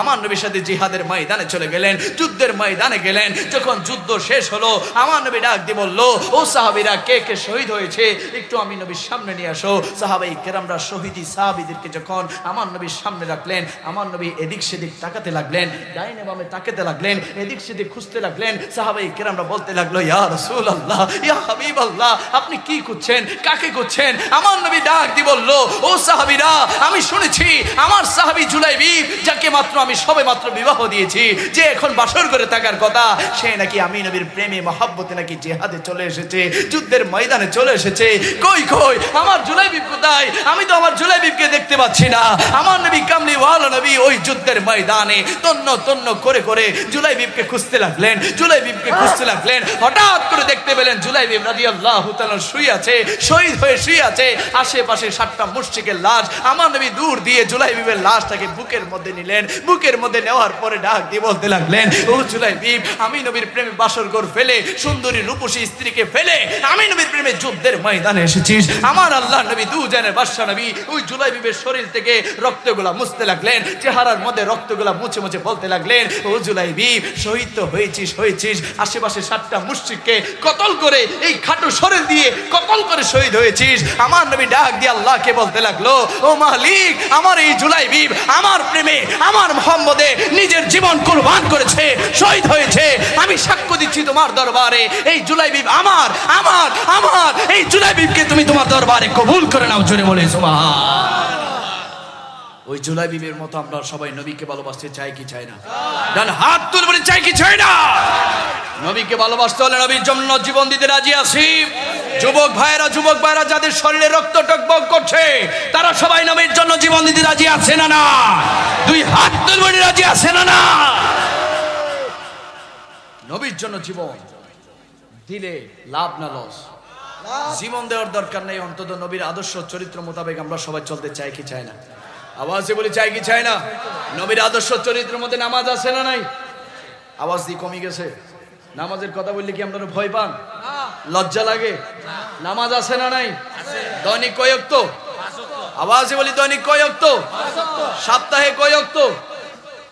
আমার নবীর সাথে জিহাদের ময়দানে চলে গেলেন, যুদ্ধের ময়দানে গেলেন। যখন যুদ্ধ শেষ হলো, আমার নবী ডাক দিয়ে বলল, ও সাহাবীরা, কে কে শহীদ হয়েছে একটু আমি নবীর সামনে নিয়ে আসো। সাহাবাই কেরামরা শহীদি সাহাবীদেরকে যখন আমার নবীর সামনে রাখলেন, আমার নবী এদিক সেদিক তাকাতে লাগলেন, ডাইনে বামে তাকাতে লাগলেন, এদিক সেদিক খুঁজতে লাগলেন। সাহাবাই কেরামরা বলতে লাগলো, ইয়া রাসূলুল্লাহ, ইয়া হাবিবাল্লাহ, আপনি কি করছেন, কাকে করছেন? আমার নবী ডাক দিয়ে বলল, ও সাহাবীরা, আমি শুনেছি আমার সাহাবী জুলাইবিব, যাকে মাত্র আমি সবে মাত্র বিবাহ দিয়েছি, যে এখন বাসর করে থাকার কথা, সে নাকি আমি নবীর প্রেমে মহব্বতে নাকি জিহাদে চলে এসেছে, যুদ্ধের ময়দানে চলে এসেছে। কই কই আমার জুলাইবিব কোথায়? আমি তো আমার জুলাইবিবকে দেখতে পাচ্ছি না। আমার নবী কামলিওয়ালা নবী ওই যুদ্ধের ময়দানে তন্ন তন্ন করে করে জুলাইবিবকে খুঁজতে লাগলেন, জুলাইবিবকে খুঁজতে লাগলেন। হঠাৎ করে দেখতে পেলেন জুলাইবিব রাদিয়াল্লাহু তাআলা শুয়ে আছে, শহীদ হয়ে শুয়ে আছে। আশেপাশে 7টা মুশরিকের লাশ। আমার নবী দূর দিয়ে জুলাইবিবের লাশটাকে বুকের মধ্যে নিলেন, বুকের মধ্যে নেওয়ার পরে ডাক দিয়ে বলতে লাগলেন, ও জুলাইবিব, আমি নবীর প্রেমে বাসর ঘর ফেলে, সুন্দরী রূপসী স্ত্রীকে ফেলে আমি নবীর প্রেমে যুদ্ধের ময়দানে এসেছিস। আমার আল্লাহ নবী দুজনের বাদশা নবী ওই জুলাইবিবের শরীর থেকে রক্তগুলা মুছতে লাগলেন, চেহারার মধ্যে রক্তগুলা মুছে মুছে বলতে লাগলেন, ও জুলাইবিব, শহীদ তো হয়েছিস, আশেপাশে 7টা মুশরিককে কতল করে এই খাটো শরীর দিয়ে কতল করে শহীদ হয়েছিস। আমার নবী ডাক দিয়ে আল্লাহকে বলতে লাগলো, ও মালিক, আমার এই জুলাইবিব আমার প্রেমে, আমার মোহাম্মদে নিজের জীবন কুরবান করেছে, শহীদ হয়েছে। আমি সাক্ষ্য দিচ্ছি তোমার দরবারে, এই জুলাইবিব আমার, আমার, আমার, এই জুলাইবিবকে তুমি তোমার দরবারে কবুল করে নাও। জোরে বলে সুবহানাল্লাহ। ওই জুলাইবিবের মতো আমরা সবাই নবীকে ভালোবাসতে চাই কি চাই না? ডান হাত তুলে বলে চাই কি চাই না? নবীকে ভালোবাসতে হলে নবীর জন্য জীবন দিতে রাজি আছি। যুবক ভাইরা যাদের শরীরে রক্ত টকবক করছে, তারা সবাই নবীর জন্য জীবন দিতে রাজি আছে না? না, দুই হাত তুলে বলে রাজি আছে না? না, নবীর জন্য জীবন দিলে লাভ না লস? জীবন দেওয়ার দরকার নেই, অন্তত নবীর আদর্শ চরিত্র মোতাবেক আমরা সবাই চলতে চাই কি চাই না? আওয়াজে বলি চাই কি চাই না? নবীর আদর্শ চরিত্রের মধ্যে নামাজ আছে না নাই? আওয়াজ দিয়ে কমে গেছে। নামাজের কথা বললে কি আপনারা ভয় পান, লজ্জা লাগে? নামাজ আছে না নাই? দৈনিক কয় ওয়াক্ত? আওয়াজে বলি দৈনিক কয় ওয়াক্ত? সপ্তাহে কয় ওয়াক্ত?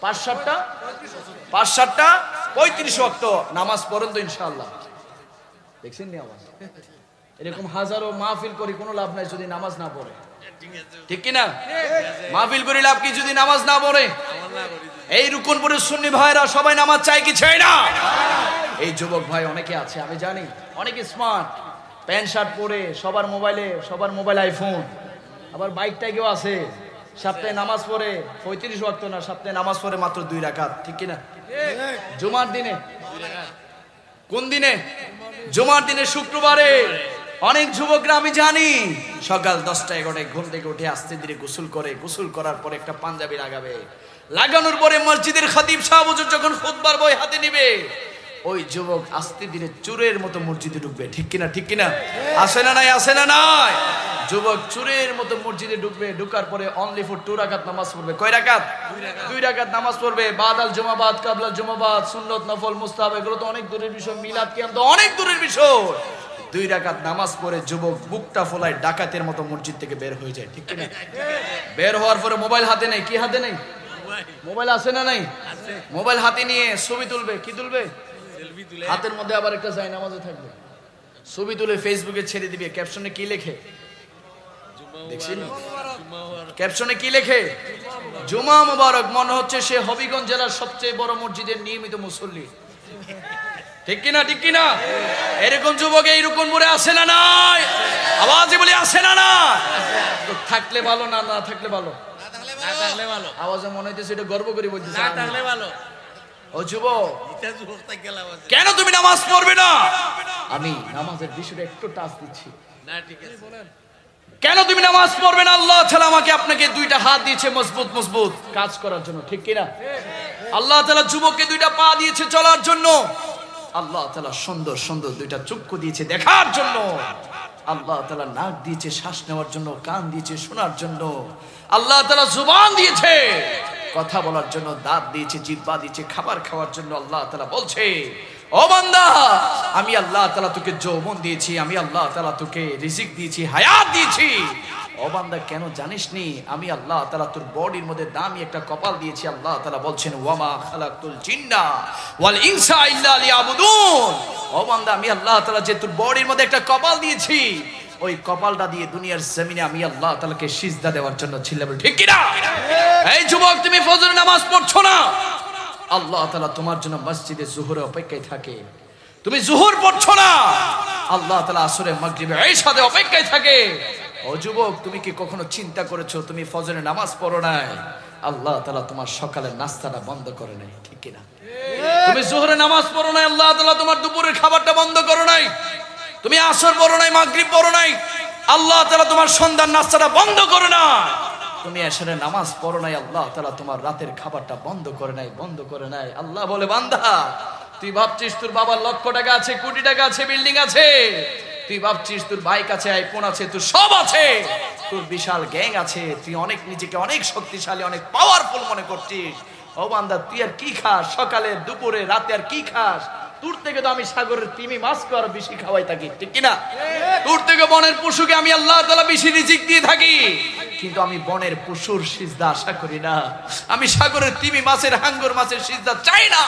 5-7টা 35 ওয়াক্ত নামাজ পড়েন তো ইনশাআল্লাহ। দেখছেন নি আওয়াজ? এরকম হাজারো মাহফিল করি কোনো লাভ নাই যদি নামাজ না পড়ে, ঠিক কি না? মাহফিল করি লাভ কি যদি নামাজ না পড়ে? এই রুকনপুরের সুন্নি ভাইরা সবাই নামাজ চাই কি চাই না? এই যুবক ভাই অনেকে আছে, আমি জানি, অনেকে স্মার্ট, প্যান্ট শার্ট পরে, সবার মোবাইল আইফোন, আবার বাইকটাকেও আছে, সপ্তাহে নামাজ পড়ে 35 ওয়াক্ত না, সপ্তাহে নামাজ পড়ে মাত্র 2 রাকাত, ঠিক কি না? জুমার দিনে, কোন দিনে? জুমার দিনে, শুক্রবারে। অনেক যুবকরা আমি জানি সকাল 10টা-11টায় ঘুম থেকে উঠে আস্তে ধীরে গোসল করে, গোসল করার পরে একটা পাঞ্জাবি লাগাবে, লাগানোর পরে মসজিদের খতিব সাহেব হুজুর যখন খুতবার বই হাতে নিবে, ওই যুবক আস্তে ধীরে চোরের মতো মসজিদে ঢুকবে, ঠিক কিনা ঠিক কিনা? আসে না নাই, আসে না নাই? যুবক চোরের মতো মসজিদে ঢুকবে, ঢুকার পরে অনলি ফর 2 রাকাত নামাজ পড়বে। কয় রাকাত? 2 রাকাত নামাজ পড়বে। বাদাল জুমাবাদ, কাবলা জুমাবাদ, সুন্নত, নফল, মুস্তাহাব, এগুলো তো অনেক দূরের বিষয়। মিলাদ কিয়াম তো অনেক দূরের বিষয়। 2 রাকাত নামাজ পড়ে যুবক বুকটা ফোলায় ডাকাতের মতো মসজিদ থেকে বের হয়ে যায়, ঠিক কিনা? বের হওয়ার পরে মোবাইল হাতে নেই। কি হাতে নেই? মোবাইল আছে না নাই? মোবাইল হাতে নিয়ে ছবি তুলবে। কি তুলবে? সেলফি তুলে হাতের মধ্যে আবার একটা জায়নামাজও থাকবে। ছবি তুলে ফেসবুকে ছেড়ে দিবে। ক্যাপশনে কি লেখে দেখছেন? ক্যাপশনে কি লেখে? জুমা মুবারক। মনে হচ্ছে সে হবিগঞ্জ জেলার সবচেয়ে বড় মসজিদের নিয়মিত মুসল্লি, ঠিক কিনা ঠিক কিনা? এরকম যুবক এই রুকনপুরে আসে না নাই? আওয়াজে বলি আসে না না? তো থাকলে ভালো, না না থাকলে ভালো? না থাকলে ভালো, আওয়াজে মনে হইতেছে এটা গর্ব করে বলতেছে। না থাকলে ভালো। ও যুবক, এটা যুবকটা গেলাম আছে। কেন তুমি নামাজ পড়বে না? আমি নামাজের বিষয়টা একটু টাচ দিচ্ছি। না ঠিক আছে বলেন। কেন তুমি নামাজ পড়বে না? আল্লাহ তাআলা আমাকে আপনাকে 2টা হাত দিয়েছে মজবুত মজবুত কাজ করার জন্য, ঠিক কিনা? আল্লাহ তাআলা যুবককে 2টা পা দিয়েছে চলার জন্য। আল্লাহ তাআলা সুন্দর সুন্দর 2টা চক্ষু দিয়েছে দেখার জন্য। আল্লাহ তাআলা নাক দিয়েছে শ্বাস নেওয়ার জন্য, কান দিয়েছে শোনার জন্য। আল্লাহ তাআলা জুবান দিয়েছে কথা বলার জন্য, দাঁত দিয়েছে, জিহ্বা দিয়েছে খাবার খাওয়ার জন্য। আল্লাহ তাআলা বলছে, ও বান্দা, আমি আল্লাহ তাআলা তোকে যৌবন দিয়েছি, আমি আল্লাহ তাআলা তোকে রিজিক দিয়েছি, হায়াত দিয়েছি। ও বান্দা, কেন জানিস নি? আমি আল্লাহ তাআলা তোর বডির মধ্যে দামি একটা কপাল দিয়েছি। আল্লাহ তাআলা বলছেন, ওয়ামা খালাকতুল জিন্না ওয়াল ইনসা ইল্লা লিয়াবুদুন। ও বান্দা, আমি আল্লাহ তাআলা যে তোর বডির মধ্যে একটা কপাল দিয়েছি, ওই কপালটা দিয়ে দুনিয়ার জমিনে আমি আল্লাহ তাআলাকে সিজদা দেওয়ার জন্য ছিলাম, ঠিক কি না? এই যুবক, তুমি ফজর নামাজ পড়ছো না, আল্লাহ তাআলা তোমার জন্য মসজিদে জোহরে অপেক্ষায় থাকে। তুমি জোহর পড়ছো না, আল্লাহ তাআলা আসরে মাগরিবে ইশাতে অপেক্ষায় থাকে। ও যুবক, তুমি কি কখনো চিন্তা করেছো তুমি ফজরে নামাজ পড়ো নাই, আল্লাহ তাআলা তোমার সকালের নাস্তাটা বন্ধ করে নাই, ঠিক কি না? তুমি জোহরে নামাজ পড়ো নাই, আল্লাহ তাআলা তোমার দুপুরের খাবারটা বন্ধ করে নাই। তুমি আসর পড়ো নাই, মাগরিব পড়ো নাই, আল্লাহ তাআলা তোমার সন্ধ্যার নাস্তাটা বন্ধ করে না। তুমি আসরে নামাজ পড়ো নাই, আল্লাহ তাআলা তোমার রাতের খাবারটা বন্ধ করে নাই, বন্ধ করে নাই। আল্লাহ বলে, বান্দা, তুই ভাবছিস তোর বাবার লক্ষ টাকা আছে, কোটি টাকা আছে, বিল্ডিং আছে, তুই ভাবছিস তোর বাইক আছে, আইফোন আছে, তোর সব আছে, তোর বিশাল গ্যাং আছে, তুই অনেক নিজেকে অনেক শক্তিশালী, অনেক পাওয়ারফুল মনে করছিস। ও বান্দা, তুই আর কি খাস? সকালে দুপুরে রাতে আর কি খাস? তোর থেকে তো আমি সাগরের তিমি মাছকে আরো বেশি খাওয়াই থাকি, ঠিক কিনা? তোর থেকে বনের পশুকে আমি আল্লাহ তাআলা বেশি রিজিক দিয়ে থাকি, কিন্তু আমি বনের পশুর সিজদা আশা করি না। আমি সাগরের তিমি মাছের, হাঙ্গর মাছের সিজদা চাই না।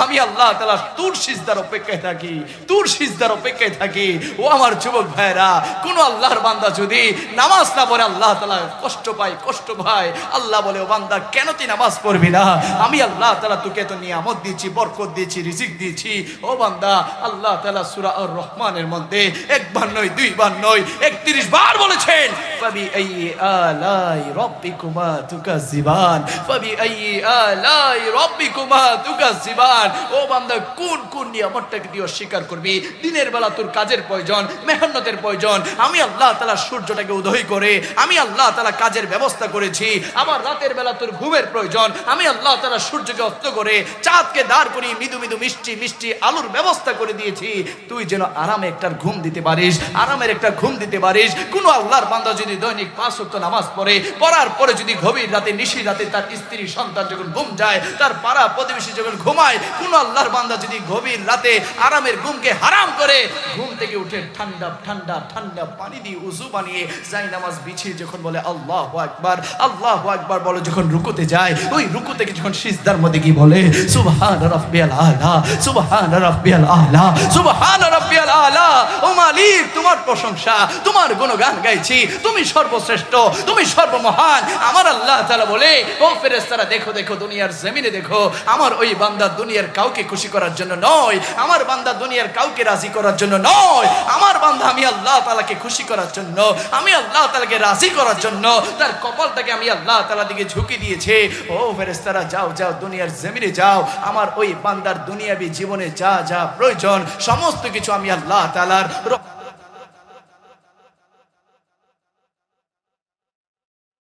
আমি আল্লাহ তাআলা তোর সিজদার অপেক্ষায় থাকি, তোর সিজদার অপেক্ষায় থাকি। ও আমার যুবক ভাইরা, কোন আল্লাহর বান্দা যদি নামাজ না পড়ে আল্লাহ তাআলা কষ্ট পায়, কষ্ট পায়। আল্লাহ বলে, ও বান্দা, কেন তুই নামাজ পড়বি না? আমি আল্লাহ তাআলা তোকে তো নিয়ামত দিয়েছি, বরকত দিয়েছি, রিজিক দিয়েছি। ও বান্দা, আল্লাহ তাআলা সূরা আর রহমানের মধ্যে একবার নয়, দুইবার নয়, 31 বার বলেছেন, ফাবি আইয়ি আলাই রাব্বিকুমা তুকাজ্জিবান, ফাবি আইয়ি আলাই রাব্বিকুমা তুকাজ্জিবান। ও বান্দা, কোন কোন নিয়ামতটাকে দিয়ে অস্বীকার করবি? দিনের বেলা তোর কাজের প্রয়োজন, মেহনতের প্রয়োজন। আমি আল্লাহ তাআলা সূর্যটাকে উদয় করে আমি আল্লাহ তাআলা কাজের ব্যবস্থা করেছি। আবার রাতের বেলা তোর ঘুমের প্রয়োজন, আমি আল্লাহ তাআলা সূর্যকে অস্ত করে চাঁদকে দাঁড় করিয়ে মৃদু মৃদু মিষ্টি মিষ্টি আলুর ব্যবস্থা করে দিয়েছি, তুই যেন আরামে একটা ঘুম দিতে পারিস, আরামের একটা ঘুম দিতে পারিস। কোন আল্লাহর বান্দা যদি দৈনিক 5 ওয়াক্ত নামাজ পড়ে, পড়ার পরে যদি গভীর রাতে, নিশি রাতে তার স্ত্রী সন্তান যখন ঘুম যায়, তার পাড়া প্রতিবেশী যখন ঘুমায়, কোন আল্লাহর বান্দা যদি গভীর রাতে আরামের ঘুমকে হারাম করে, ঘুম থেকে উঠে ঠান্ডা ঠান্ডা ঠান্ডা পানি দিয়ে উযু বানিয়ে যাই নামাজ বিছিয়ে যখন বলে আল্লাহু আকবার, আল্লাহু আকবার বলে, যখন রুকুতে যায়, ওই রুকু থেকে যখন সিজদার মধ্যে কি বলে, সুবহান রাব্বিয়াল আলা, সুবহান রাব্বিয়াল আলা, সুবহান রাব্বিয়াল আলা। ও মালিক, তোমার প্রশংসা, তোমার গুণগান গাইছি, তুমি সর্বশ্রেষ্ঠ, তুমি সর্বমহান। আমার আল্লাহ তাআলা বলে, ও ফেরেশতারা, দেখো দেখো, দুনিয়ার জমিনে দেখো, আমার ওই বান্দা দুনিয়ার কাউকে খুশি করার জন্য নয়, আমার বান্দা দুনিয়ার কাউকে রাজি করার জন্য নয়, আমার বান্দা আমি আল্লাহ তাআলাকে খুশি করার জন্য, আমি আল্লাহ তাআলাকে রাজি করার জন্য তার কপালটাকে আমি আল্লাহ তাআলার দিকে ঝুঁকি দিয়েছে। ও ফেরেশতারা, যাও যাও, দুনিয়ার জমিনে যাও, আমার ওই বান্দার দুনিয়াবি জীবনে যা যা প্রয়োজন সমস্ত কিছু আমি আল্লাহ তাআলার